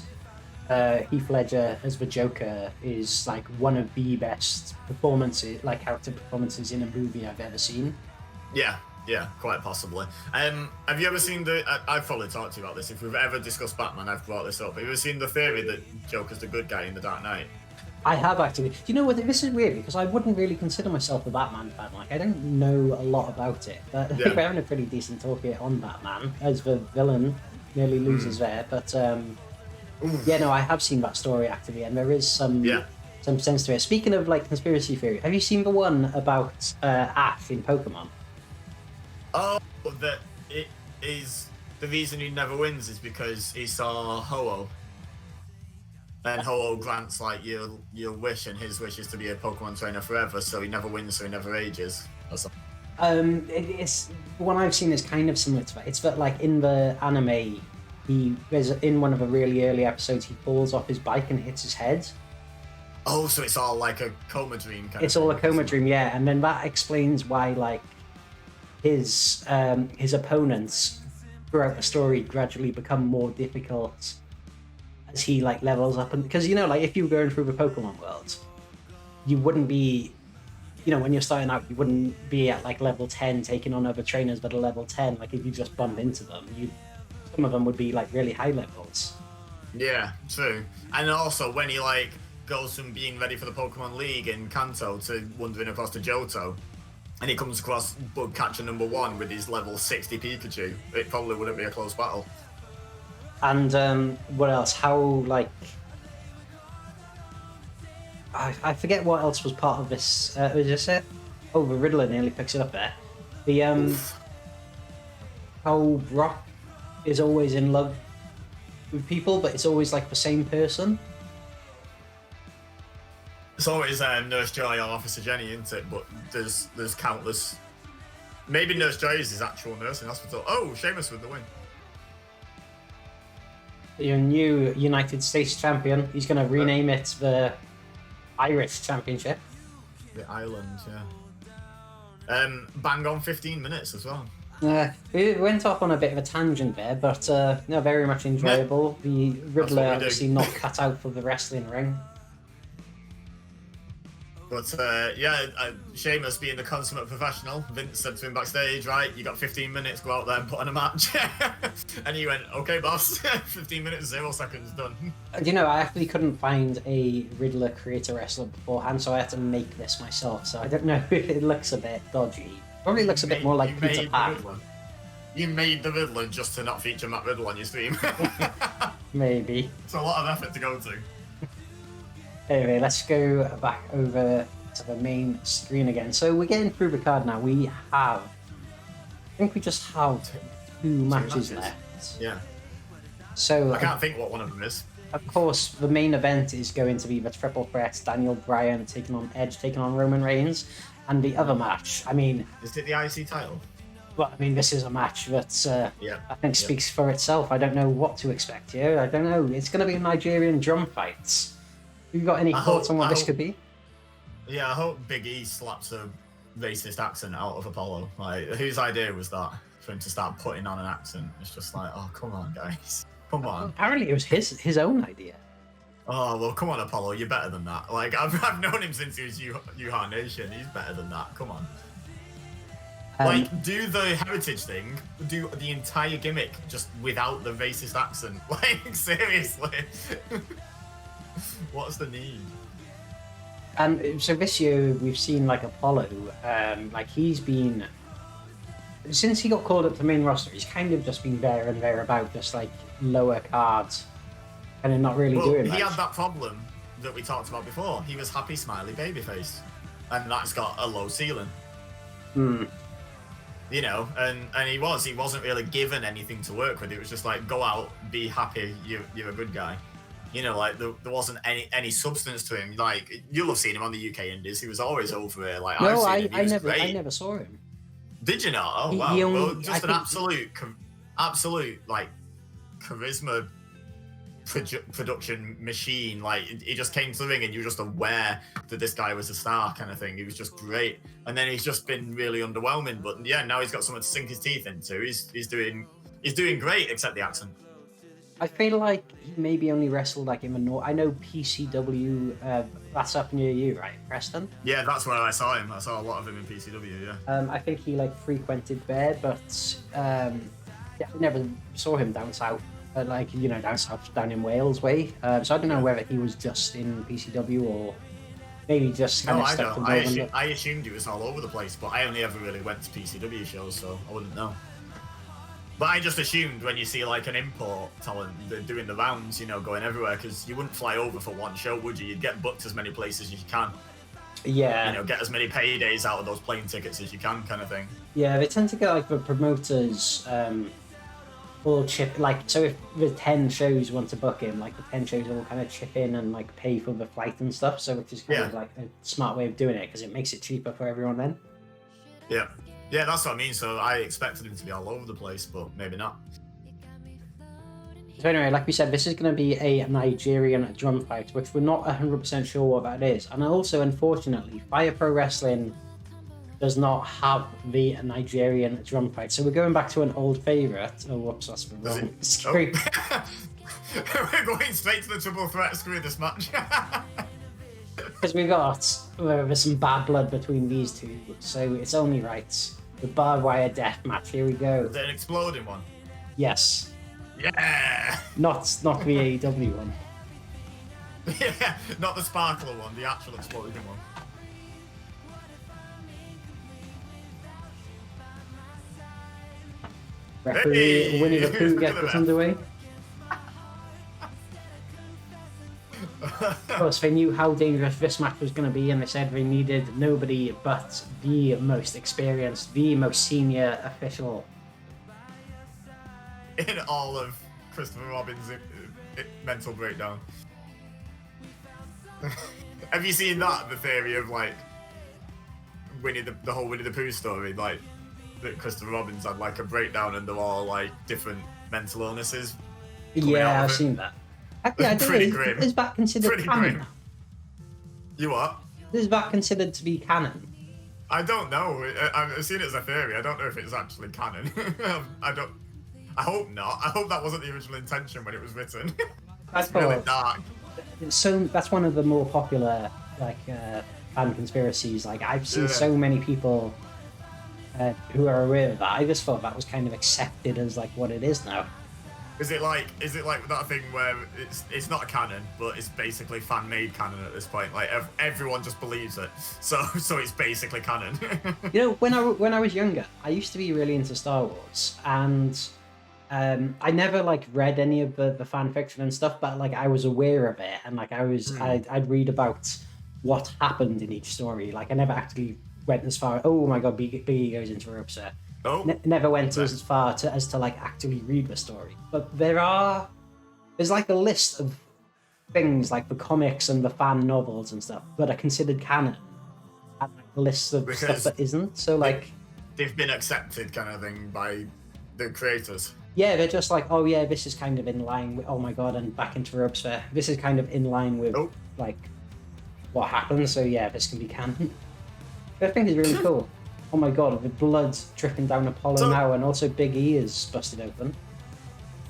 Heath Ledger as the Joker is like one of the best performances, like character performances in a movie I've ever seen. Yeah, quite possibly. Have you ever seen I've probably talked to you about this. If we've ever discussed Batman, I've brought this up. Have you ever seen the theory that Joker's the good guy in The Dark Knight? I have actually. Do you know what? This is weird because I wouldn't really consider myself a Batman fan. Like, I don't know a lot about it, but I think we're having a pretty decent talk here on Batman as the villain nearly loses there. But yeah, no, I have seen that story actually, and there is some sense to it. Speaking of like conspiracy theory, have you seen the one about Ash in Pokemon? Oh, that it is the reason he never wins is because he saw Ho-Oh. And Ho-Oh grants like your wish, and his wish is to be a Pokemon trainer forever, so he never wins, so he never ages. Or something. It's the one I've seen is kind of similar to that. It's that like in the anime, there's in one of the really early episodes he falls off his bike and hits his head. Oh, so it's all like a coma dream kind It's of all thing, a coma dream, yeah, and then that explains why like his opponents throughout the story gradually become more difficult as he like levels up, and because you know, like if you were going through the Pokemon world, you wouldn't be, you know, when you're starting out, you wouldn't be at like level 10 taking on other trainers that are level 10. Like if you just bump into them, some of them would be like really high levels. Yeah, true. And also when he like goes from being ready for the Pokemon League in Kanto to wandering across to Johto, and he comes across Bug Catcher number 1 with his level 60 Pikachu, it probably wouldn't be a close battle. And what else? How like I forget what else was part of this. Was this it? Oh, the Riddler nearly picks it up there. The how Brock is always in love with people, but it's always like the same person. It's always Nurse Joy or Officer Jenny, isn't it? But there's countless. Maybe Nurse Joy is his actual nurse in hospital. Oh, Sheamus with the win. Your new United States champion. He's going to rename it the Irish Championship. The Island, yeah. Bang on 15 minutes as well. We went off on a bit of a tangent there, but no, very much enjoyable. The Riddler obviously not cut out for the wrestling ring. But Sheamus being the consummate professional, Vince said to him backstage, right, you got 15 minutes, go out there and put on a match. And he went, okay, boss, 15 minutes, 0 seconds, done. You know, I actually couldn't find a Riddler creator wrestler beforehand, so I had to make this myself. So I don't know if it looks a bit dodgy. Probably looks a bit more like Peter Pan. You made the Riddler just to not feature Matt Riddle on your stream. Maybe. It's a lot of effort to go to. Anyway, let's go back over to the main screen again. So we're getting through the card now. We think we just have two matches left. Yeah. So I can't think what one of them is. Of course, the main event is going to be the triple threat: Daniel Bryan taking on Edge, taking on Roman Reigns, and the other match. I mean, is it the IC title? Well, I mean, this is a match that I think speaks for itself. I don't know what to expect here. I don't know. It's going to be Nigerian drum fights. Have you got any thoughts on what this could be? Yeah, I hope Big E slaps a racist accent out of Apollo. Like, whose idea was that? For him to start putting on an accent. It's just like, oh, come on, guys. Come on. Apparently it was his own idea. Oh, well, come on, Apollo. You're better than that. Like, I've known him since he was Yuha Nation. He's better than that. Come on. Like, do the heritage thing, do the entire gimmick just without the racist accent. Like, seriously. What's the need? And so this year we've seen like Apollo, like he's been, since he got called up to the main roster, he's kind of just been there and thereabout, just like lower cards, and not really doing much. He had that problem that we talked about before. He was happy, smiley, babyface, and that's got a low ceiling. you know, and he wasn't really given anything to work with. It was just like, go out, be happy, you're a good guy. You know, like there wasn't any substance to him. Like you'll have seen him on the UK Indies. He was always over here. Like No, I've seen him. He was I great. never saw him. Did you not? Oh He wow! only, Well, just an absolute like charisma production machine. Like he just came to the ring and you were just aware that this guy was a star kind of thing. He was just great, and then he's just been really underwhelming. But yeah, now he's got something to sink his teeth into. He's doing great, except the accent. I feel like he maybe only wrestled like in the I know PCW. That's up near you, right, Preston? Yeah, that's where I saw him. I saw a lot of him in PCW. Yeah. I think he like frequented there, but yeah, I never saw him down south. Like down south, down in Wales way. So I don't know whether he was just in PCW or maybe just kind of stuck I assumed he was all over the place, but I only ever really went to PCW shows, so I wouldn't know. But I just assumed when you see like an import talent doing the rounds, going everywhere, because you wouldn't fly over for one show, would you? You'd get booked as many places as you can. Yeah. Get as many paydays out of those plane tickets as you can, kind of thing. Yeah, they tend to get like the promoters all chip, like, so if the 10 shows want to book him, like the 10 shows all kind of chip in and like pay for the flight and stuff, so which is kind of like a smart way of doing it because it makes it cheaper for everyone then. Yeah, that's what I mean. So I expected him to be all over the place, but maybe not. So anyway, like we said, this is going to be a Nigerian drum fight, which we're not 100% sure what that is. And also, unfortunately, Fire Pro Wrestling does not have the Nigerian drum fight. So we're going back to an old favourite. Oh, whoops, that's the wrong screen. Oh. We're going straight to the triple threat screw this match. Because we got there's some bad blood between these two, so it's only right. The barbed wire death match. Here we go. Is it an exploding one? Yes. Yeah. Not the AEW one. Yeah, not the sparkler one, the actual exploding one. Referee Winnie the Pooh gets us underway. Of course, they knew how dangerous this match was going to be, and they said they needed nobody but the most experienced, the most senior official in all of Christopher Robin's mental breakdown. Have you seen that? The theory of like the whole Winnie the Pooh story, like that Christopher Robin's had like a breakdown and they're all like different mental illnesses. Yeah, I've seen that. Actually, I don't Pretty know, grim. is that considered Pretty canon? grim. You what? Is that considered to be canon? I don't know. I've seen it as a theory. I don't know if it's actually canon. I hope not. I hope that wasn't the original intention when it was written. That's really dark. So that's one of the more popular fan conspiracies. Like I've seen so many people who are aware of that. I just thought that was kind of accepted as like what it is now. Is it like that thing where it's not a canon, but it's basically fan-made canon at this point? Like everyone just believes it, so it's basically canon. When I was younger, I used to be really into Star Wars, and I never like read any of the fan fiction and stuff, but like I was aware of it, and like I'd read about what happened in each story. Like I never actually went as far. Oh my god, Biggie goes into ropes there. Never went as far as to like actually read the story. But there's like a list of things like the comics and the fan novels and stuff that are considered canon, and like lists of stuff that isn't. So like they've been accepted kind of thing by the creators. Yeah, they're just like, oh yeah, this is kind of in line with, oh my god, and back into ropes there. This is kind of in line with like what happened. So yeah, this can be canon. But I think it's really cool. Oh my god, the blood's dripping down Apollo now, and also Big E is busted open.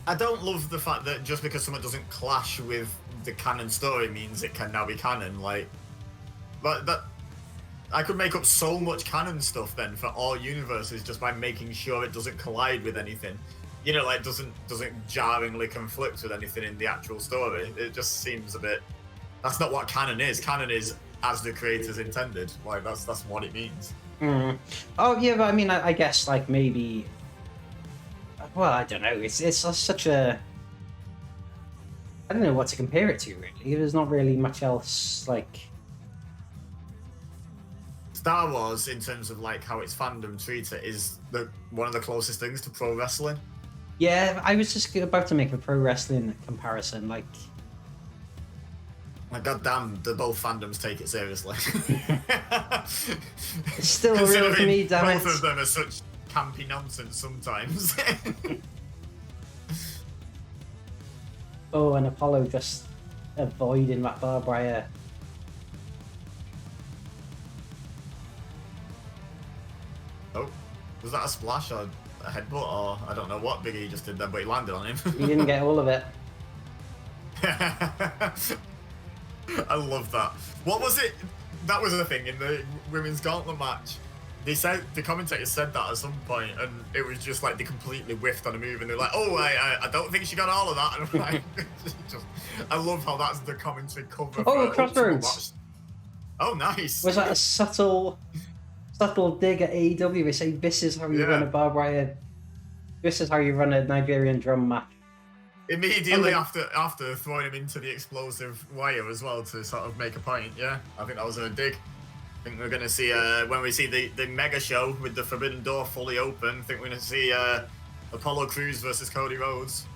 I don't love the fact that just because someone doesn't clash with the canon story means it can now be canon. Like that, I could make up so much canon stuff then for all universes just by making sure it doesn't collide with anything. Like doesn't jarringly conflict with anything in the actual story. It just seems a bit. That's not what canon is. Canon is as the creators intended. Like that's what it means. Mm. Oh yeah, but I mean, I guess like maybe. Well, I don't know. It's such a. I don't know what to compare it to really. There's not really much else like. Star Wars, in terms of like how its fandom treats it, is one of the closest things to pro wrestling. Yeah, I was just about to make a pro wrestling comparison. Like goddamn, both fandoms take it seriously. It's still real for me, damn it. Both of them are such campy nonsense sometimes. Oh, and Apollo just avoiding that barbed wire. Oh, was that a splash or a headbutt, or I don't know what Big E just did there, but he landed on him. He didn't get all of it. I love that. What was it? That was the thing in the women's gauntlet match. They said, the commentators said that at some point, and it was just like they completely whiffed on a move, and they're like, "Oh, I don't think she got all of that." And I'm like, I love how that's the commentary cover. Oh, Crossroads. Oh, nice. Was that a subtle dig at AEW? They say this is how you run a barbed wire. This is how you run a Nigerian drum match. Immediately after throwing him into the explosive wire as well to sort of make a point. Yeah, I think that was a dig. I think we're going to see, when we see the mega show with the Forbidden Door fully open, I think we're going to see Apollo Crews versus Cody Rhodes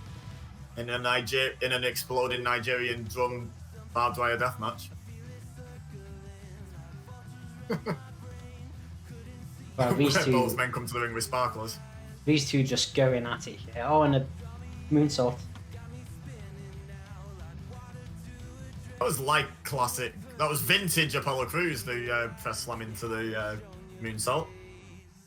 in an exploding Nigerian drum barbed wire death match. Well, Both men come to the ring with sparklers. These two just going at it here. Oh, and a moonsault. That was like classic. That was vintage Apollo Crews, the press slam into the moonsault.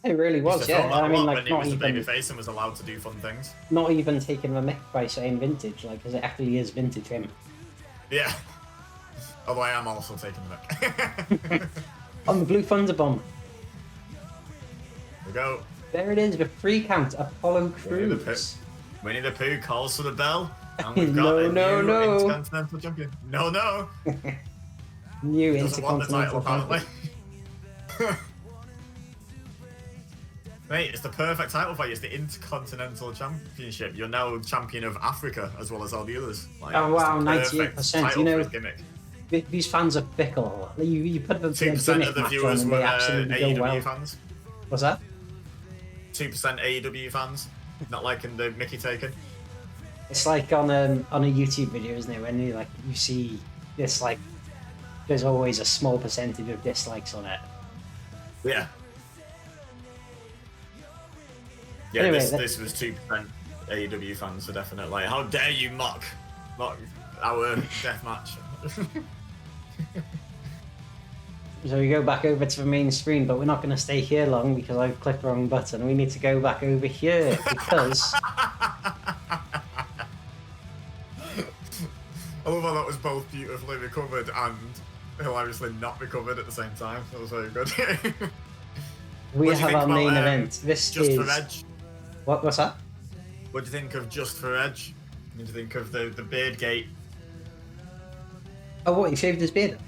It really was, yeah. I mean, like, when he was a babyface and was allowed to do fun things. Not even taking the mick by saying vintage, like, because it actually is vintage him. Yeah. Although I am also taking the mick. On the Blue Thunder Bomb. There we go. There it is, the 3 count, Apollo Crews. Winnie the Pooh calls for the bell. And we've got a new Intercontinental champion. No. New Doesn't want the title, Intercontinental apparently. Mate, it's the perfect title for you. It's the Intercontinental Championship. You're now champion of Africa as well as all the others. Like, oh wow, 98%. You know, gimmick. These fans are fickle. You put the 2% of the viewers were AEW fans. What's that? 2% AEW fans. Not liking the Mickey taken. It's like on a YouTube video, isn't it? When you see this, like, there's always a small percentage of dislikes on it. Yeah. Yeah, anyway, this was 2% AEW fans for definite. Like, how dare you mock our death match? So we go back over to the main screen, but we're not going to stay here long because I've clicked the wrong button. We need to go back over here because... I love how that was both beautifully recovered and hilariously not recovered at the same time. That was very good. We have our main event. This Just is... for Edge. What's that? What do you think of Just for Edge? What do you think of the beard gate? Oh, what? He shaved his beard?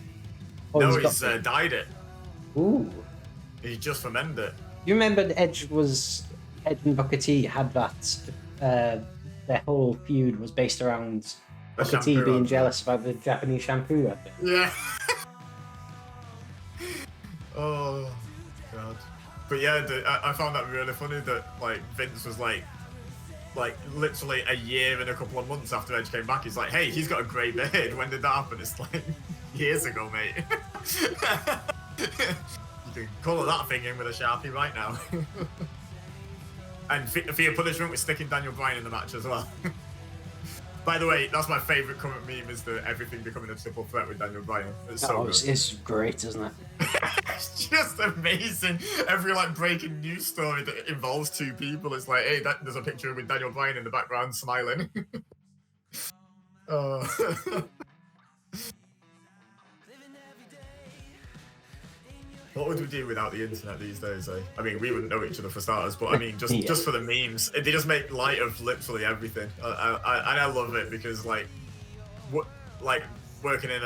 Oh, no, he's dyed it. Ooh. He just remembered it. You remember Edge and Booker T had that, their whole feud was based around Booker T being jealous about the Japanese shampoo, I think. Yeah. Oh, God. But yeah, I found that really funny that, like, Vince was like literally a year and a couple of months after Edge came back, he's like, hey, he's got a grey beard. When did that happen? It's like, years ago, mate. You can colour that thing in with a Sharpie right now. And for your punishment, we're sticking Daniel Bryan in the match as well. By the way, that's my favourite current meme, is the everything becoming a triple threat with Daniel Bryan. It's so good. It's great, isn't it? It's just amazing. Every like breaking news story that involves 2 people, it's like, hey, there's a picture with Daniel Bryan in the background smiling. What would we do without the internet these days, eh? I mean, we wouldn't know each other for starters, but I mean, just for the memes, they just make light of literally everything. I love it because, like working in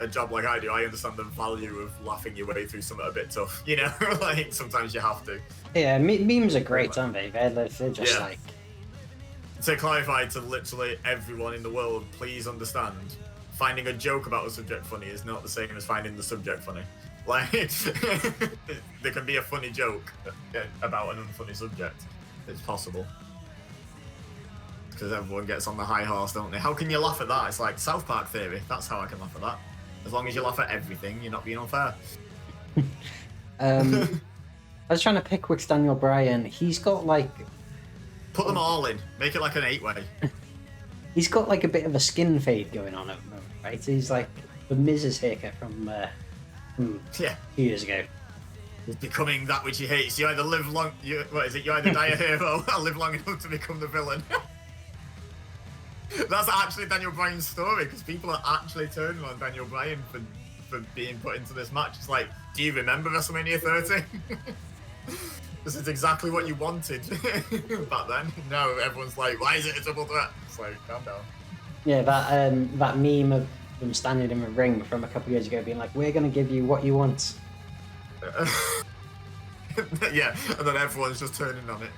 a job like I do, I understand the value of laughing your way through something a bit tough. You know, like sometimes you have to. Yeah, memes are great, aren't they? They're just like. To clarify to literally everyone in the world, please understand: finding a joke about a subject funny is not the same as finding the subject funny. Like, there can be a funny joke about an unfunny subject. It's possible. Because everyone gets on the high horse, don't they? How can you laugh at that? It's like South Park theory. That's how I can laugh at that. As long as you laugh at everything, you're not being unfair. I was trying to pick which Daniel Bryan. He's got like... Put them all in. Make it like an 8-way. He's got like a bit of a skin fade going on at the moment, right? He's like the Miz's haircut from a few years ago. He's becoming that which he hates. You either live long... You either die a hero or live long enough to become the villain. That's actually Daniel Bryan's story, because people are actually turning on Daniel Bryan for being put into this match. It's like, do you remember WrestleMania 30? This is exactly what you wanted back then. Now everyone's like, why is it a double threat? It's like, calm down. Yeah, that meme of them standing in the ring from a couple years ago being like, we're going to give you what you want. Yeah, and then everyone's just turning on it.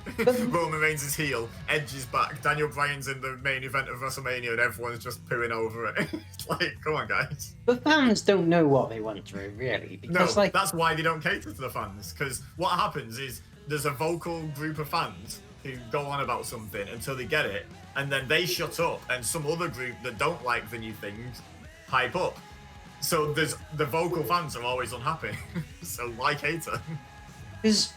Roman Reigns is heel, Edge is back, Daniel Bryan's in the main event of WrestleMania, and everyone's just pooing over it. It's like, come on, guys. The fans don't know what they want, Drew, really. Because, no, that's why they don't cater to the fans. Because what happens is there's a vocal group of fans who go on about something until they get it, and then they shut up, and some other group that don't like the new things hype up. So the vocal fans are always unhappy. So why cater? Because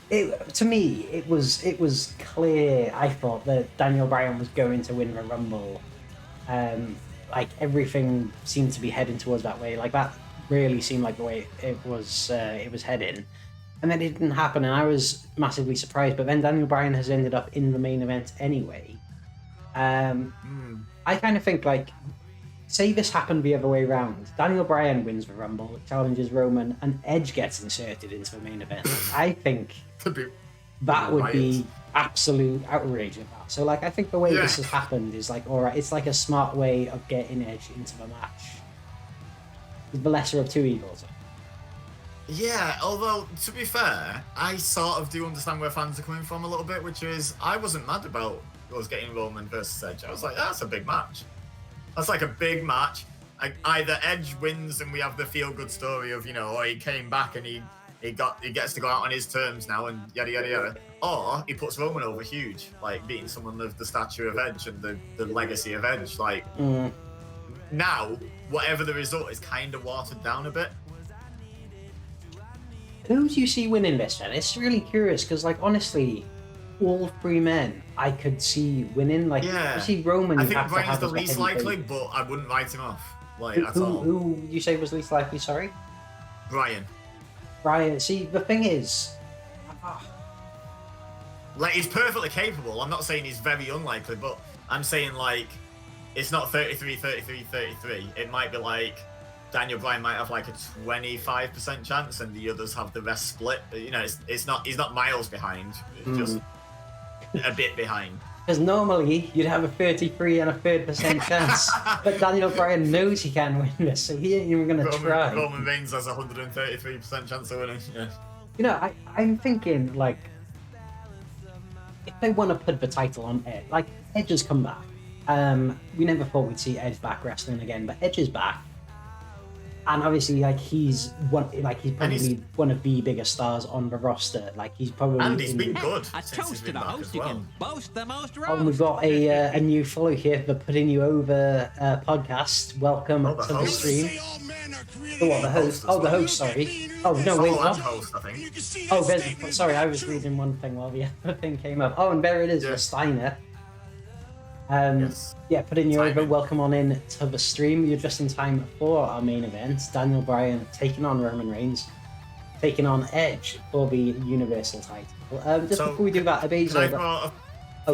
to me, it was clear, I thought, that Daniel Bryan was going to win the Rumble. Like, everything seemed to be heading towards that way. Like, that really seemed like the way it was heading. And then it didn't happen, and I was massively surprised. But then Daniel Bryan has ended up in the main event anyway. I kind of think, like, say this happened the other way around. Daniel Bryan wins the Rumble, challenges Roman, and Edge gets inserted into the main event. I think that would be absolute outrage of that. So, like, I think the way this has happened is, like, all right, it's like a smart way of getting Edge into the match. The lesser of two evils. Yeah, although, to be fair, I sort of do understand where fans are coming from a little bit, which is, I wasn't mad about us getting Roman versus Edge. I was like, that's a big match. That's like a big match. Either Edge wins and we have the feel-good story of, you know, he came back and he gets to go out on his terms now and yada yada yada, or he puts Roman over huge, like beating someone of the stature of Edge and the legacy of Edge. Like now, whatever the result is, kind of watered down a bit. Who do you see winning this then? It's really curious because, like, honestly, all three men I could see winning. Like, you see Roman. I think Bryan's the least likely, but I wouldn't write him off. Like, at all. Who you say was least likely? Sorry, Bryan. See, the thing is, like, he's perfectly capable. I'm not saying he's very unlikely, but I'm saying, like, it's not 33, 33, 33. It might be like Daniel Bryan might have like a 25% chance, and the others have the rest split. You know, it's not. He's not miles behind. It's just a bit behind. Because normally you'd have a 33 and a 3% chance, but Daniel Bryan knows he can win this, so he ain't even going to try. Roman Reigns has a 133% chance of winning. Yeah. You know, I'm thinking, like, if they want to put the title on Edge, like, Edge has come back. We never thought we'd see Edge back wrestling again, but Edge is back. And obviously, like, he's probably one of the biggest stars on the roster. Like, he's probably... And he's been good since he's been back as well. And we've got a new follow here, the Putting You Over podcast. Welcome to the stream. The host? Oh, the host, sorry. Oh, no, wait, what? Host, I think. Oh, sorry, I was reading one thing while the other thing came up. Oh, and there it is, the Steiner. Yeah, Putting You Over, welcome on in to the stream. You're just in time for our main event. Daniel Bryan taking on Roman Reigns, taking on Edge for the Universal title. Before we do that, Baszler...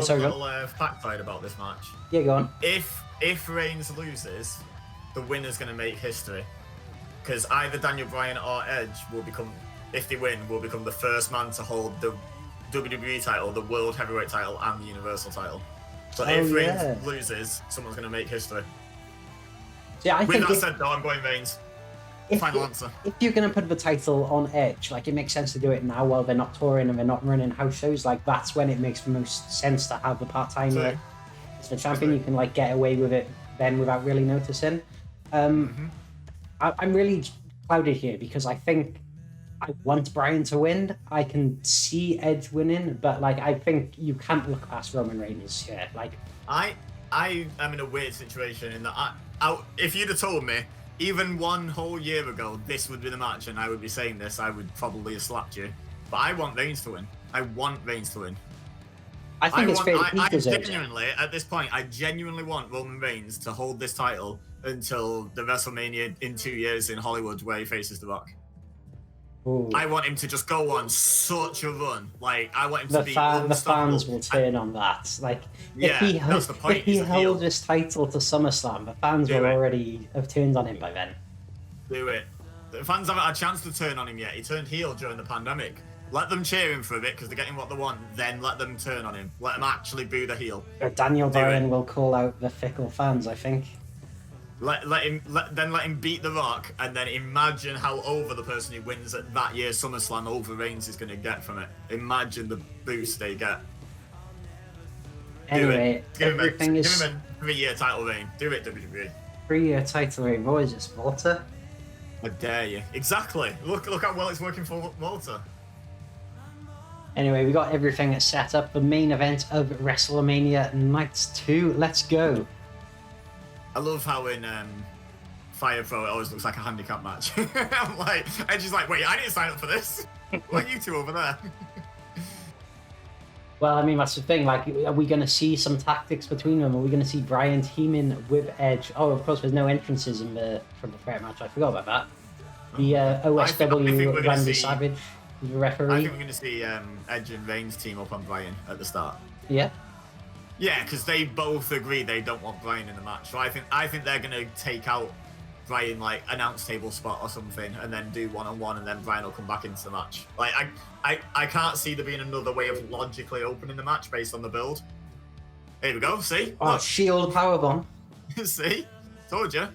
sorry, go on. Factoid about this match. Yeah, go on. If Reigns loses, the winner's going to make history. Because either Daniel Bryan or Edge will become, if they win, will become the first man to hold the WWE title, the World Heavyweight title, and the Universal title. So if Reigns loses, someone's going to make history. Yeah, With that said, though, I'm going Reigns. Final answer. If you're going to put the title on Edge, like, it makes sense to do it now while they're not touring and they're not running house shows. Like, that's when it makes the most sense to have the part-timer as the champion. You can, like, get away with it then without really noticing. I'm really clouded here because I think I want Bryan to win. I can see Edge winning, but like I think you can't look past Roman Reigns here. Like I am in a weird situation in that if you'd have told me even one whole year ago this would be the match and I would be saying this, I would probably have slapped you. But I want Reigns to win. I want Reigns to win. I think it's fair to keep his genuinely, at this point, I genuinely want Roman Reigns to hold this title until the WrestleMania in 2 years in Hollywood where he faces The Rock. Ooh. I want him to just go on such a run. Like, I want him to be the fans will turn on that. Like, that's the point. If he held his title to SummerSlam, the fans will already have turned on him by then. Do it. The fans haven't had a chance to turn on him yet. He turned heel during the pandemic. Let them cheer him for a bit because they're getting what they want. Then let them turn on him. Let them actually boo the heel. Daniel Bryan will call out the fickle fans, I think. Let him beat The Rock, and then imagine how over the person who wins at that year's SummerSlam over Reigns is going to get from it. Imagine the boost they get. Anyway, give him a 3-year title reign. Do it, WWE. 3-year title reign. What is this, Walter? I dare you. Exactly. Look how well it's working for Walter. Anyway, we got everything set up. The main event of WrestleMania Night 2. Let's go. I love how in Fire Pro it always looks like a handicap match. I'm like, Edge's like, wait, I didn't sign up for this. What are you two over there? Well, I mean, that's the thing. Like, are we going to see some tactics between them? Are we going to see Bryan teaming with Edge? Oh, of course, there's no entrances from the threat match. I forgot about that. The OSW Randy Savage, the referee. I think we're going to see Edge and Reigns team up on Bryan at the start. Yeah. Yeah, because they both agree they don't want Bryan in the match. So I think they're going to take out Bryan, like, announce table spot or something, and then do one-on-one, and then Bryan will come back into the match. Like, I can't see there being another way of logically opening the match based on the build. Here we go, see? Oh, Shield powerbomb. See? Told you.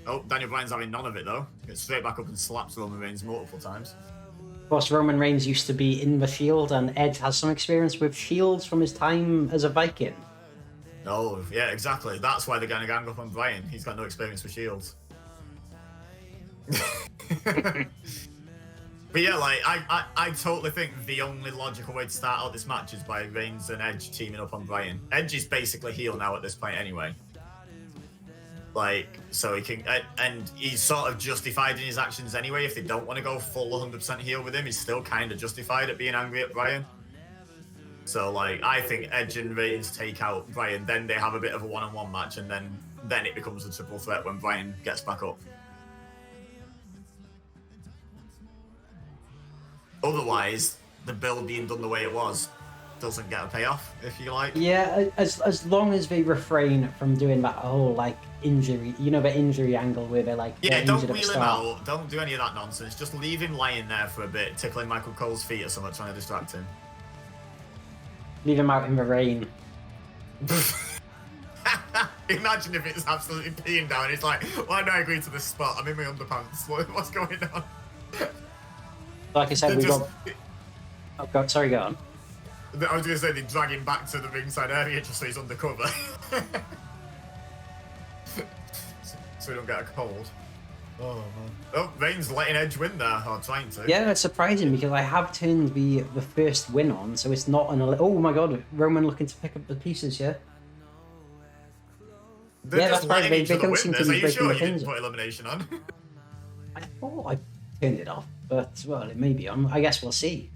Oh, Daniel Bryan's having none of it, though. Gets straight back up and slaps Roman Reigns multiple times. Of course, Roman Reigns used to be in the Shield, and Edge has some experience with Shields from his time as a Viking. Oh, yeah, exactly. That's why they're going to gang up on Bryan. He's got no experience with Shields. But yeah, like, I totally think the only logical way to start out this match is by Reigns and Edge teaming up on Bryan. Edge is basically heel now at this point anyway. Like, so he can, and he's sort of justified in his actions anyway. If they don't want to go full 100% heel with him, he's still kind of justified at being angry at Bryan. So, like, I think Edge and Reigns take out Bryan, then they have a bit of a one-on-one match, and then it becomes a triple threat when Bryan gets back up. Otherwise, the build being done the way it was doesn't get a payoff, if you like. Yeah, as long as they refrain from doing that whole, like, injury, you know, the injury angle where they're like, yeah, don't wheel him out, don't do any of that nonsense. Just leave him lying there for a bit, tickling Michael Cole's feet or something, trying to distract him. Leave him out in the rain. Imagine if it's absolutely peeing down. He's like, why did I agree to this spot? I'm in my underpants. What's going on? Like I said, got... Oh, God, sorry, go on. I was going to say they drag him back to the ringside area just so he's undercover. So we don't get a cold. Oh, man. Oh, Reigns letting Edge win there, or trying to. Yeah, it's surprising because I have turned the first win on, so it's not an... Oh my God, Roman looking to pick up the pieces, yeah? They're just letting each other win this. Are you sure you didn't put elimination on? I thought I turned it off, but, well, it may be on. I guess we'll see.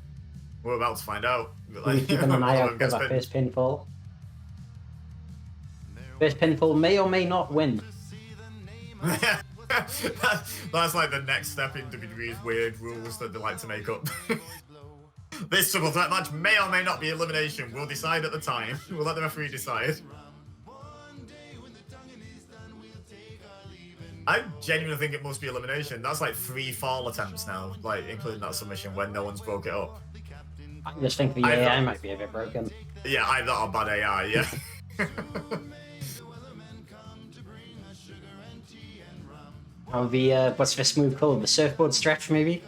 We're about to find out. We're keeping an eye out for that first pinfall. First pinfall may or may not win. That's like the next step in WWE's weird rules that they like to make up. This triple threat match may or may not be elimination. We'll decide at the time. We'll let the referee decide. I genuinely think it must be elimination. That's like 3 fall attempts now, like including that submission when no one's broke it up. I just think the AI might be a bit broken. Yeah, I thought a bad AI, yeah. Oh, the what's this move called? The surfboard stretch, maybe?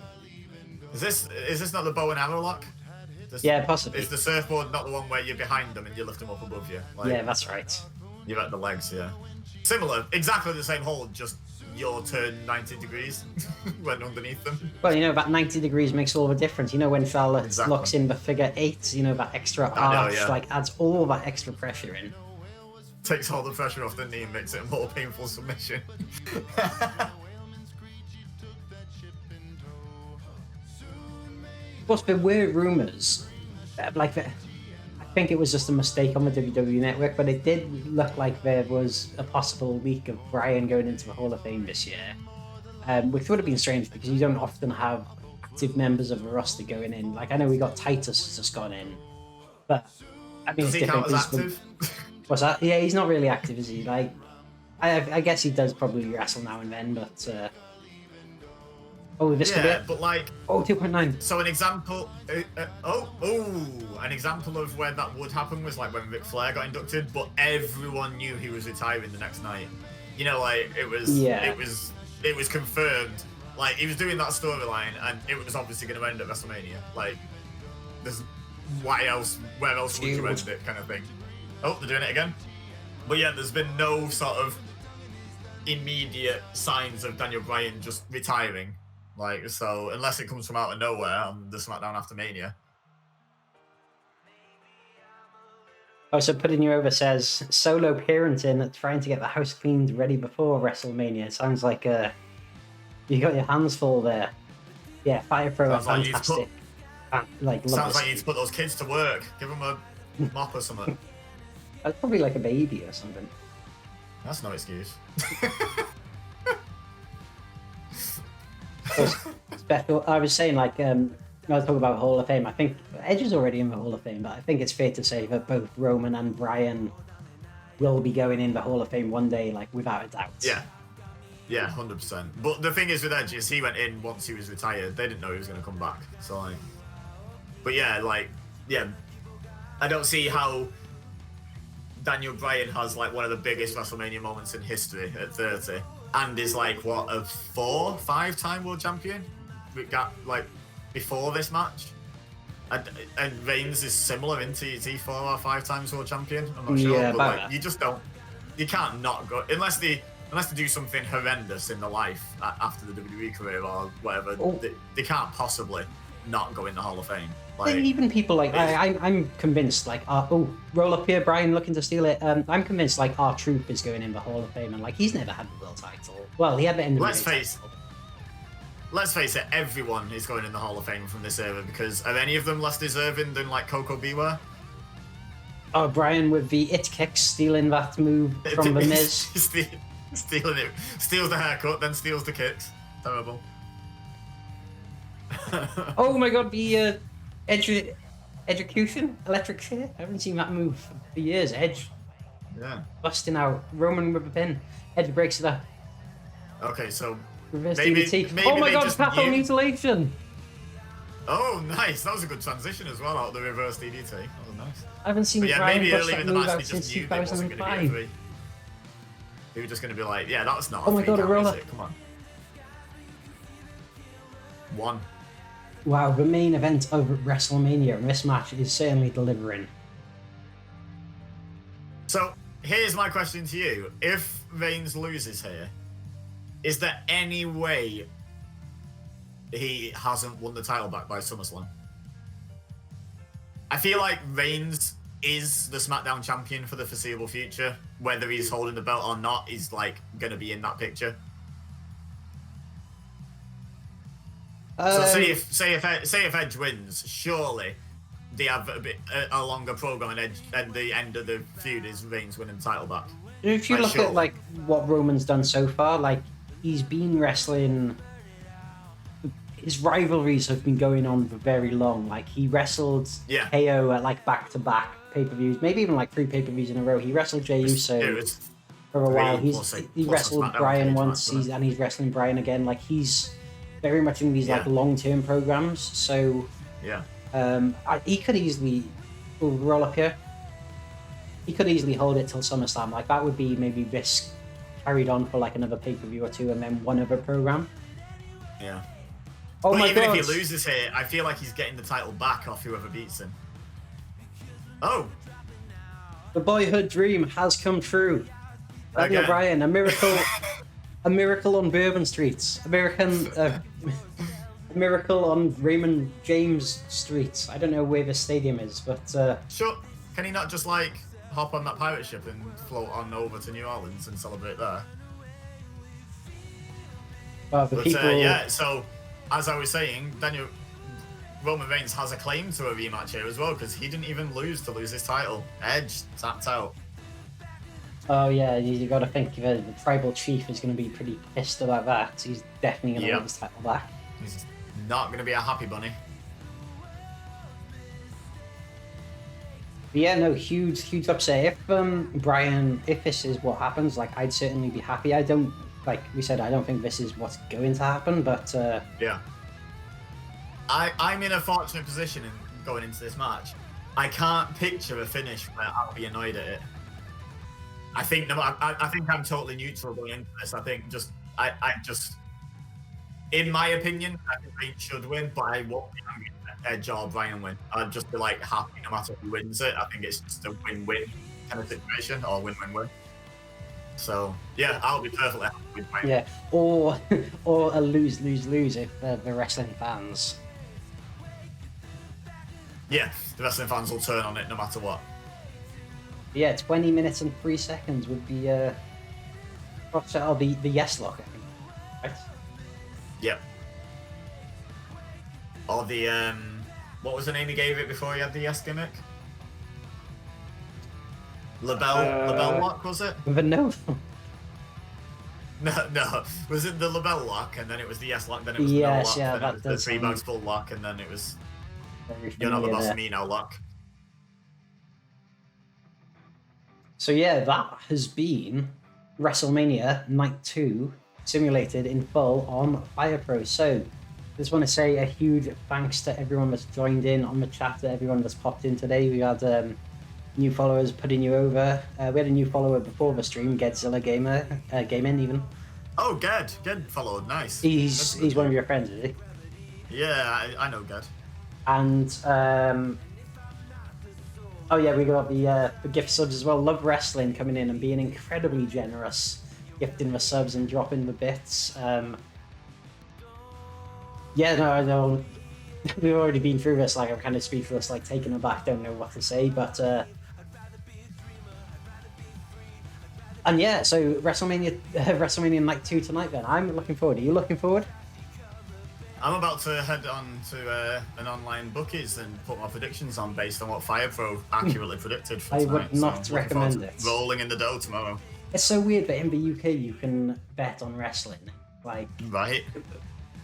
Is this not the bow and arrow lock? Yeah, possibly. Is the surfboard not the one where you're behind them and you lift them up above you? Like, yeah, that's right. You've got the legs, yeah. Similar, exactly the same hold, just your turn 90 degrees when underneath them. Well, that 90 degrees makes all the difference. When Charlotte Exactly. locks in the figure 8, that extra arch, adds all that extra pressure in. Takes all the pressure off the knee and makes it a more painful submission. Of course, there were rumours, I think it was just a mistake on the WWE Network, but it did look like there was a possible leak of Bryan going into the Hall of Fame this year, which would have been strange because you don't often have active members of the roster going in. I know we got Titus just gone in, but I mean, does he count as active? What's that? Yeah, he's not really active, is he? I guess he does probably wrestle now and then, but. This could be it. But 2.9. So an example, an example of where that would happen was when Ric Flair got inducted, but everyone knew he was retiring the next night. It was confirmed. He was doing that storyline, and it was obviously going to end at WrestleMania. Where else would you end it, kind of thing. Oh, they're doing it again. But yeah, there's been no sort of immediate signs of Daniel Bryan just retiring. So unless it comes from out of nowhere on the SmackDown after Mania. So Putting You Over says, solo parenting, trying to get the house cleaned ready before WrestleMania. It sounds like you got your hands full there. Yeah, Fire Pro are fantastic. Sounds like you need to put those kids to work. Give them a mop or something. That's probably a baby or something. That's no excuse. I was saying, I was talking about Hall of Fame. I think Edge is already in the Hall of Fame, but I think it's fair to say that both Roman and Bryan will be going in the Hall of Fame one day, without a doubt. Yeah, 100%. But the thing is with Edge is he went in once he was retired. They didn't know he was going to come back. So, but yeah, I don't see how Daniel Bryan has one of the biggest WrestleMania moments in history at 30. And is a 4-5-time world champion. We got before this match, and Reigns is similar. Is he 4 or 5 times world champion? I'm not sure. Yeah, but you just don't. You can't not go unless they do something horrendous in their life after the WWE career or whatever. They can't possibly not go in the Hall of Fame. Even people I'm convinced roll up here, Bryan looking to steal it. I'm convinced R-Truth is going in the Hall of Fame, and he's never had the world title. Well, he had the NWA Let's face it, everyone is going in the Hall of Fame from this era because are any of them less deserving than Coco Beware? Oh, Bryan with the it kicks, stealing that move from the Miz. Stealing it, steals the haircut, then steals the kicks. Terrible. Oh my god, the execution, electric chair. I haven't seen that move for years. Edge, busting out. Roman with a pin. Edge breaks it up. Okay, so reverse DDT. Oh my god, patho mutilation. Oh, nice. That was a good transition as well out of the reverse DDT. That was nice. I haven't seen Bryan maybe bust earlier that in the move match out they since just knew it wasn't going to be a 2005. 3. They were just going to be yeah, that's not Oh my a 3 god, a count, roll is up. it? Come on. 1. Wow, the main event of WrestleMania, and this match is certainly delivering. So, here's my question to you. If Reigns loses here, is there any way he hasn't won the title back by SummerSlam? I feel like Reigns is the SmackDown champion for the foreseeable future. Whether he's holding the belt or not, he's going to be in that picture. So say if Edge wins, surely they have a longer program, and the end of the feud is Reigns winning the title back. If you look at what Roman's done so far, he's been wrestling. His rivalries have been going on for very long. He wrestled KO at back-to-back pay-per-views, maybe even 3 pay-per-views in a row. He wrestled Jey Uso for a while. He wrestled Bryan once, and he's wrestling Bryan again. He's very much in these long-term programs. So he could easily roll up here. He could easily hold it till SummerSlam. That would be maybe this carried on for another pay-per-view or 2, and then one other program. Yeah. Oh but my even god! if he loses here, I feel like he's getting the title back off whoever beats him. Oh. The boyhood dream has come true. Daniel Bryan, a miracle. A miracle on Bourbon Street. A miracle on Raymond James Street. I don't know where the stadium is, but Sure. Can he not just like hop on that pirate ship and float on over to New Orleans and celebrate there? but the But people. yeah, so as I was saying, Roman Reigns has a claim to a rematch here as well because he didn't even lose his title. Edge tapped out. Oh yeah, you got to think the tribal chief is going to be pretty pissed about that. He's definitely going to win his title back. He's not going to be a happy bunny. But yeah, no, huge upset. If Bryan, if this is what happens, like I'd certainly be happy. I don't, like we said, I don't think this is what's going to happen, but yeah. I'm in a fortunate position in going into this match. I can't picture a finish where I'll be annoyed at it. I think I'm totally neutral going into this. I think I just, in my opinion, I think Reigns should win, but I won't be angry if Edge or Bryan win. I'd just be like happy no matter who wins it. I think it's just a win-win kind of situation, or win-win-win. So yeah, I'll be perfectly happy with Bryan. yeah, or a lose if the wrestling fans. Yeah, the wrestling fans will turn on it no matter what. Yeah, 20 minutes and 3 seconds would be the yes lock, I think. Right? Yep. Or the what was the name he gave it before he had the yes gimmick? Labelle lock, was it? But no. No. Was it the Labelle lock and then it was the yes lock, then it was Yes, the no lock, yeah, then it was the three bags full lock, and then it was you're not the boss of me now lock. So yeah, that has been WrestleMania Night 2 simulated in full on FirePro. So just want to say a huge thanks to everyone that's joined in on the chat, to everyone that's popped in today. We had new followers putting you over. We had a new follower before the stream, Gedzilla Gaming even. Oh, Ged followed, nice. He's one of your friends, is he? Yeah, I know Ged. And oh yeah, we got the gift subs as well. Love Wrestling coming in and being incredibly generous, gifting the subs and dropping the bits. Yeah, no, I know we've already been through this. Like I'm kind of speechless, like taken aback, don't know what to say. But and yeah, so WrestleMania Night 2 tonight. Then I'm looking forward. Are you looking forward? I'm about to head on to an online bookies and put my predictions on based on what FirePro accurately predicted for tonight. I would not recommend it. Rolling in the dough tomorrow. It's so weird that in the UK you can bet on wrestling. Like, right.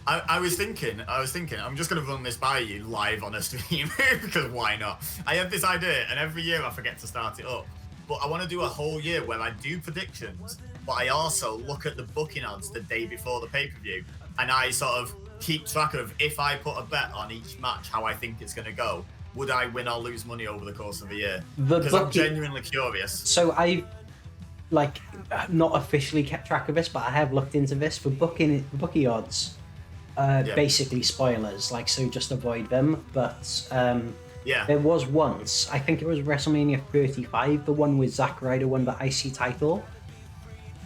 I was thinking, I'm just going to run this by you live on a stream because why not? I have this idea and every year I forget to start it up. But I want to do a whole year where I do predictions, but I also look at the booking odds the day before the pay-per-view and I sort of keep track of if I put a bet on each match, how I think it's going to go. Would I win or lose money over the course of a year? Because I'm genuinely curious. So I, like, not officially kept track of this, but I have looked into this for bookie odds. Basically spoilers, like, so just avoid them. But there was once, I think it was WrestleMania 35, the one with Zack Ryder won the IC title.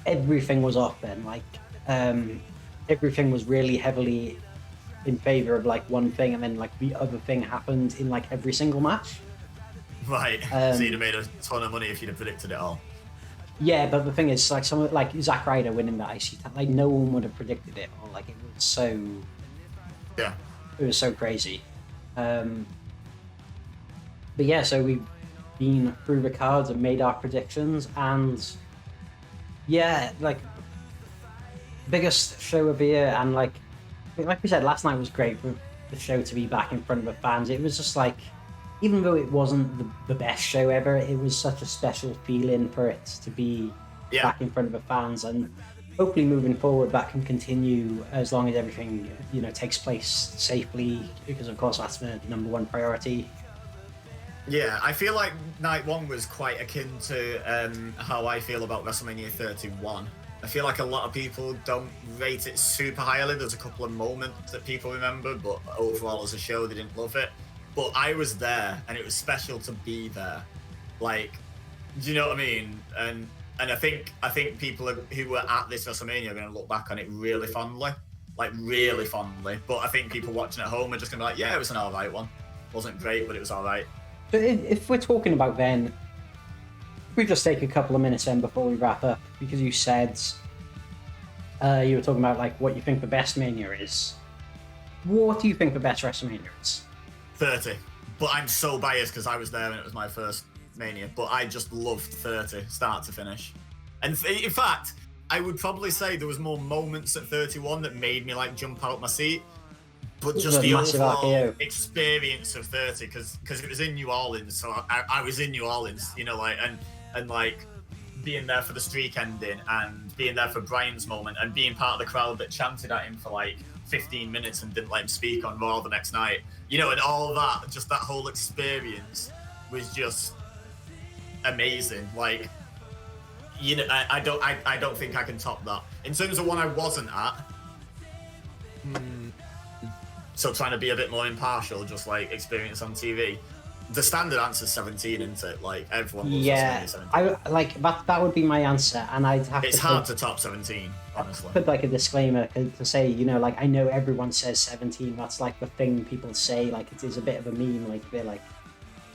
Everything was off then, like, everything was really heavily in favor of like one thing, and then like the other thing happened in like every single match. Right. So you'd have made a ton of money if you'd have predicted it all. Yeah, but the thing is, like someone like Zack Ryder winning the IC title, like no one would have predicted it, or like it was so. Yeah. It was so crazy. But yeah, so we've been through the cards and made our predictions, and yeah, like biggest show of the year, and like we said, last night was great for the show to be back in front of the fans. It was just like, even though it wasn't the best show ever, it was such a special feeling for it to be back in front of the fans, and hopefully moving forward that can continue as long as everything takes place safely, because of course that's the number one priority. Yeah, I feel like night one was quite akin to how I feel about WrestleMania 31. I feel like a lot of people don't rate it super highly. There's a couple of moments that people remember, but overall as a show, they didn't love it. But I was there, and it was special to be there. Like, do you know what I mean? And And I think people who were at this WrestleMania are going to look back on it really fondly, like really fondly. But I think people watching at home are just going to be like, yeah, it was an alright one. Wasn't great, but it was alright. But if we're talking about then, we just take a couple of minutes then before we wrap up, because you said you were talking about like what you think the best Mania is. What do you think the best WrestleMania is? 30. But I'm so biased because I was there and it was my first Mania. But I just loved 30, start to finish. And in fact, I would probably say there was more moments at 31 that made me like jump out my seat. But just the overall experience of 30, because it was in New Orleans, so I was in New Orleans, you know, like and like being there for the streak ending and being there for Bryan's moment and being part of the crowd that chanted at him for like 15 minutes and didn't let him speak on Raw the next night, you know, and all that, just that whole experience was just amazing. Like, you know, I don't think I can top that. In terms of one I wasn't at, so trying to be a bit more impartial, just like experience on TV. The standard answer is 17, isn't it? Like everyone loves 17. I like that would be my answer, and I'd have it's hard to top 17, honestly. Put like a disclaimer to say, you know, like I know everyone says 17. That's like the thing people say. Like it is a bit of a meme. Like they're like,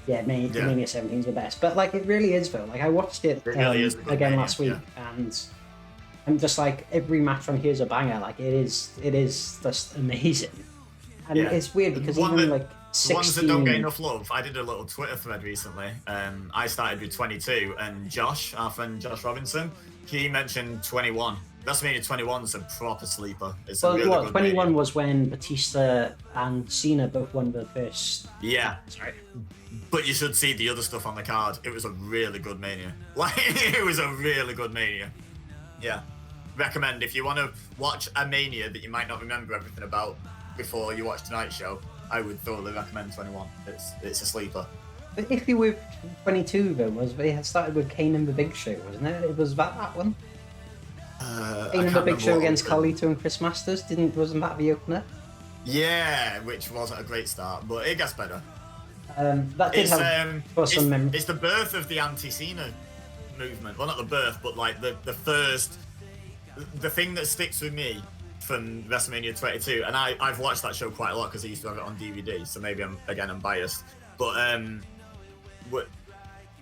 yeah, Mania 17 is the best. But like it really is though. Like I watched it really again last week, and I'm just like every match from here is a banger. Like it is just amazing. And it's weird because even like 16... ones that don't get enough love. I did a little Twitter thread recently. I started with 22, and Josh, our friend Josh Robinson, he mentioned 21. That's meaning 21's a proper sleeper. It's a really good 21 was when Batista and Cena both won the first. Yeah. Sorry. But you should see the other stuff on the card. It was a really good Mania. Like, it was a really good Mania. Yeah. Recommend if you want to watch a Mania that you might not remember everything about before you watch tonight's show, I would thoroughly recommend 21. It's a sleeper. But if you were 22 though, it had started with Kane and the Big Show, wasn't it? It was that one. Kane and the Big Show against Carlito and Chris Masters. Wasn't that the opener? Yeah, which wasn't a great start, but it gets better. That did have some memories. It's the birth of the anti-Cena movement. Well, not the birth, but like the first, the thing that sticks with me from WrestleMania 22, and I've watched that show quite a lot because I used to have it on DVD, so maybe I'm biased. But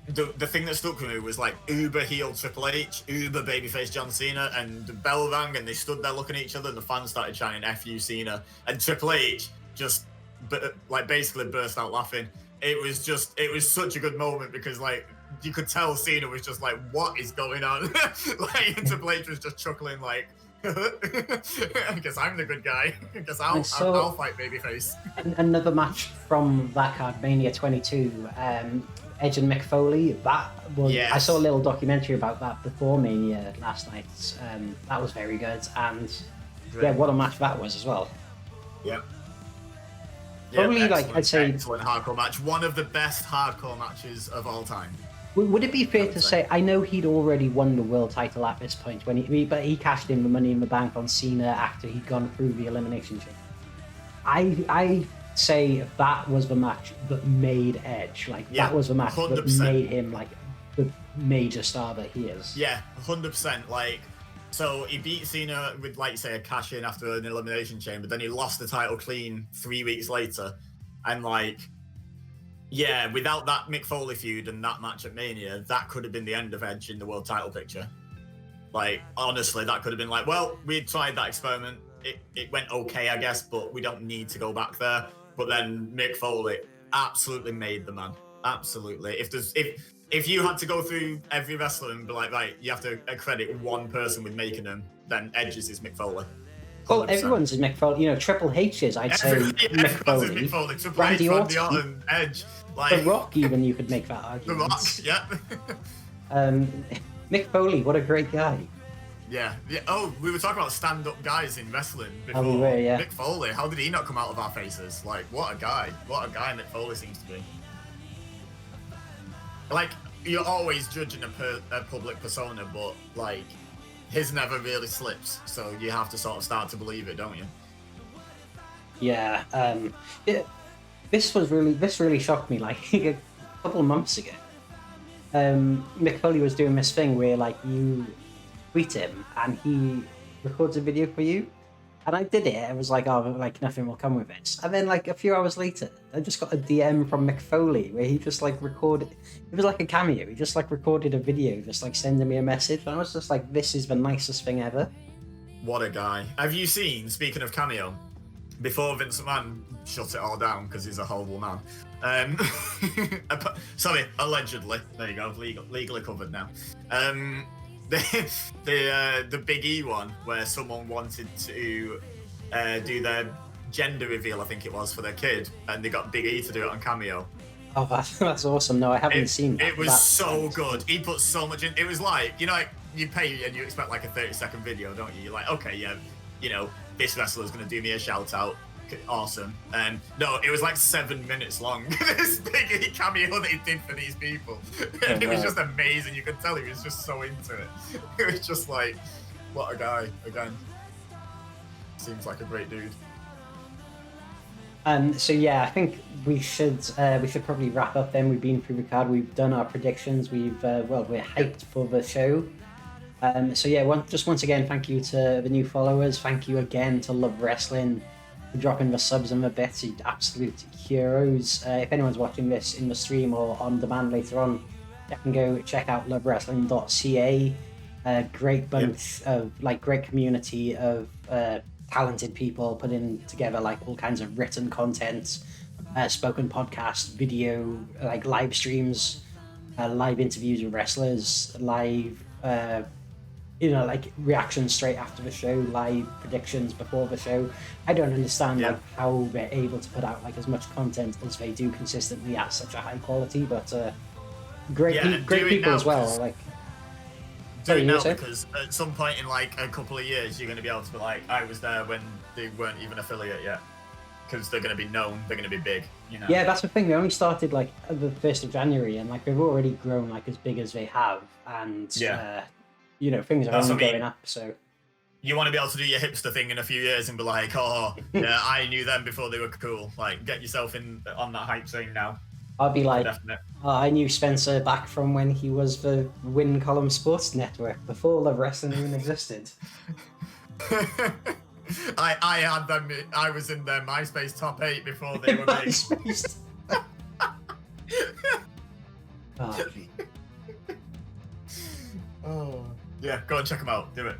the thing that stuck with me was like uber heel Triple H, uber babyface John Cena, and the bell rang and they stood there looking at each other and the fans started chanting "F you Cena," and Triple H just like basically burst out laughing. It was such a good moment because like you could tell Cena was just like, what is going on? Like, and Triple H was just chuckling like, I guess I'm the good guy. I guess I'll fight babyface. Another match from that card, Mania 22, Edge and Mick Foley. That was I saw a little documentary about that before Mania last night. That was very good, and what a match that was as well. Yeah. Probably like I'd say excellent hardcore match. One of the best hardcore matches of all time. Would it be fair to say, I know he'd already won the world title at this point, but he cashed in the Money in the Bank on Cena after he'd gone through the elimination chamber. I say that was the match that made Edge. Like, that was the match 100%. That made him, like, the major star that he is. Yeah, 100%. Like, so he beat Cena with, like you say, a cash-in after an elimination chamber, then he lost the title clean 3 weeks later, and, like... Yeah, without that Mick Foley feud and that match at Mania, that could have been the end of Edge in the world title picture. Like, honestly, that could have been like, well, we tried that experiment. It went okay, I guess, but we don't need to go back there. But then Mick Foley absolutely made the man. Absolutely. If you had to go through every wrestler and be like, right, you have to accredit one person with making them, then Edge's is Mick Foley. 100%. Well, everyone's is Mick Foley. You know, Triple H's, I'd say Mick Foley. Randy Orton, Edge. Like, The Rock, even, you could make that argument. The Rock, yeah. Mick Foley, what a great guy. Yeah. Oh, we were talking about stand-up guys in wrestling before. Oh, we were, yeah. Mick Foley, how did he not come out of our faces? Like, what a guy. What a guy Mick Foley seems to be. Like, you're always judging a public persona, but, like, his never really slips, so you have to sort of start to believe it, don't you? Yeah, This really shocked me, like, a couple of months ago. Mick Foley was doing this thing where like you tweet him and he records a video for you. And I did it. I was like, oh, like nothing will come with it. And then like a few hours later, I just got a DM from Mick Foley where he just like recorded. It was like a cameo. He just like recorded a video, just like sending me a message. And I was just like, this is the nicest thing ever. What a guy. Have you seen, speaking of cameo, before Vince McMahon shut it all down because he's a horrible man. Sorry, allegedly. There you go, legally covered now. The Big E one where someone wanted to do their gender reveal, I think it was, for their kid, and they got Big E to do it on Cameo. Oh, that's awesome. No, I haven't seen that. It was so good. He put so much in. It was like, you know, like you pay and you expect like a 30-second video, don't you? You're like, okay, yeah, you know, this wrestler's going to do me a shout out. Awesome. And no, it was like 7 minutes long. This big cameo that he did for these people. And it was just amazing. You could tell he was just so into it. It was just like, what a guy. Again, seems like a great dude. So yeah, I think we should probably wrap up then. We've been through the card, we've done our predictions, we're hyped for the show. So yeah, once again, thank you to the new followers. Thank you again to Love Wrestling for dropping the subs and the bits. You absolute heroes. If anyone's watching this in the stream or on demand later on, you can go check out lovewrestling.ca. Great bunch of great community of talented people putting together like all kinds of written content, spoken podcast, video, like live streams, live interviews with wrestlers, live like reactions straight after the show, live predictions before the show. I don't understand like how they're able to put out like as much content as they do consistently at such a high quality, but great people as well. Like do it now, because at some point in like a couple of years you're going to be able to be like, I was there when they weren't even affiliate yet, because they're going to be known, they're going to be big, you know. Yeah, that's the thing. They only started like the 1st of January, and like they've already grown like as big as they have, and things are only going up. So you want to be able to do your hipster thing in a few years and be like, oh yeah, I knew them before they were cool. Like, get yourself on that hype scene now. I'd be like, I knew Spencer back from when he was the Win Column Sports Network, before Love Wrestling even existed. I had them. I was in their MySpace top 8 before they were big. Oh, yeah, go and check them out. Do it.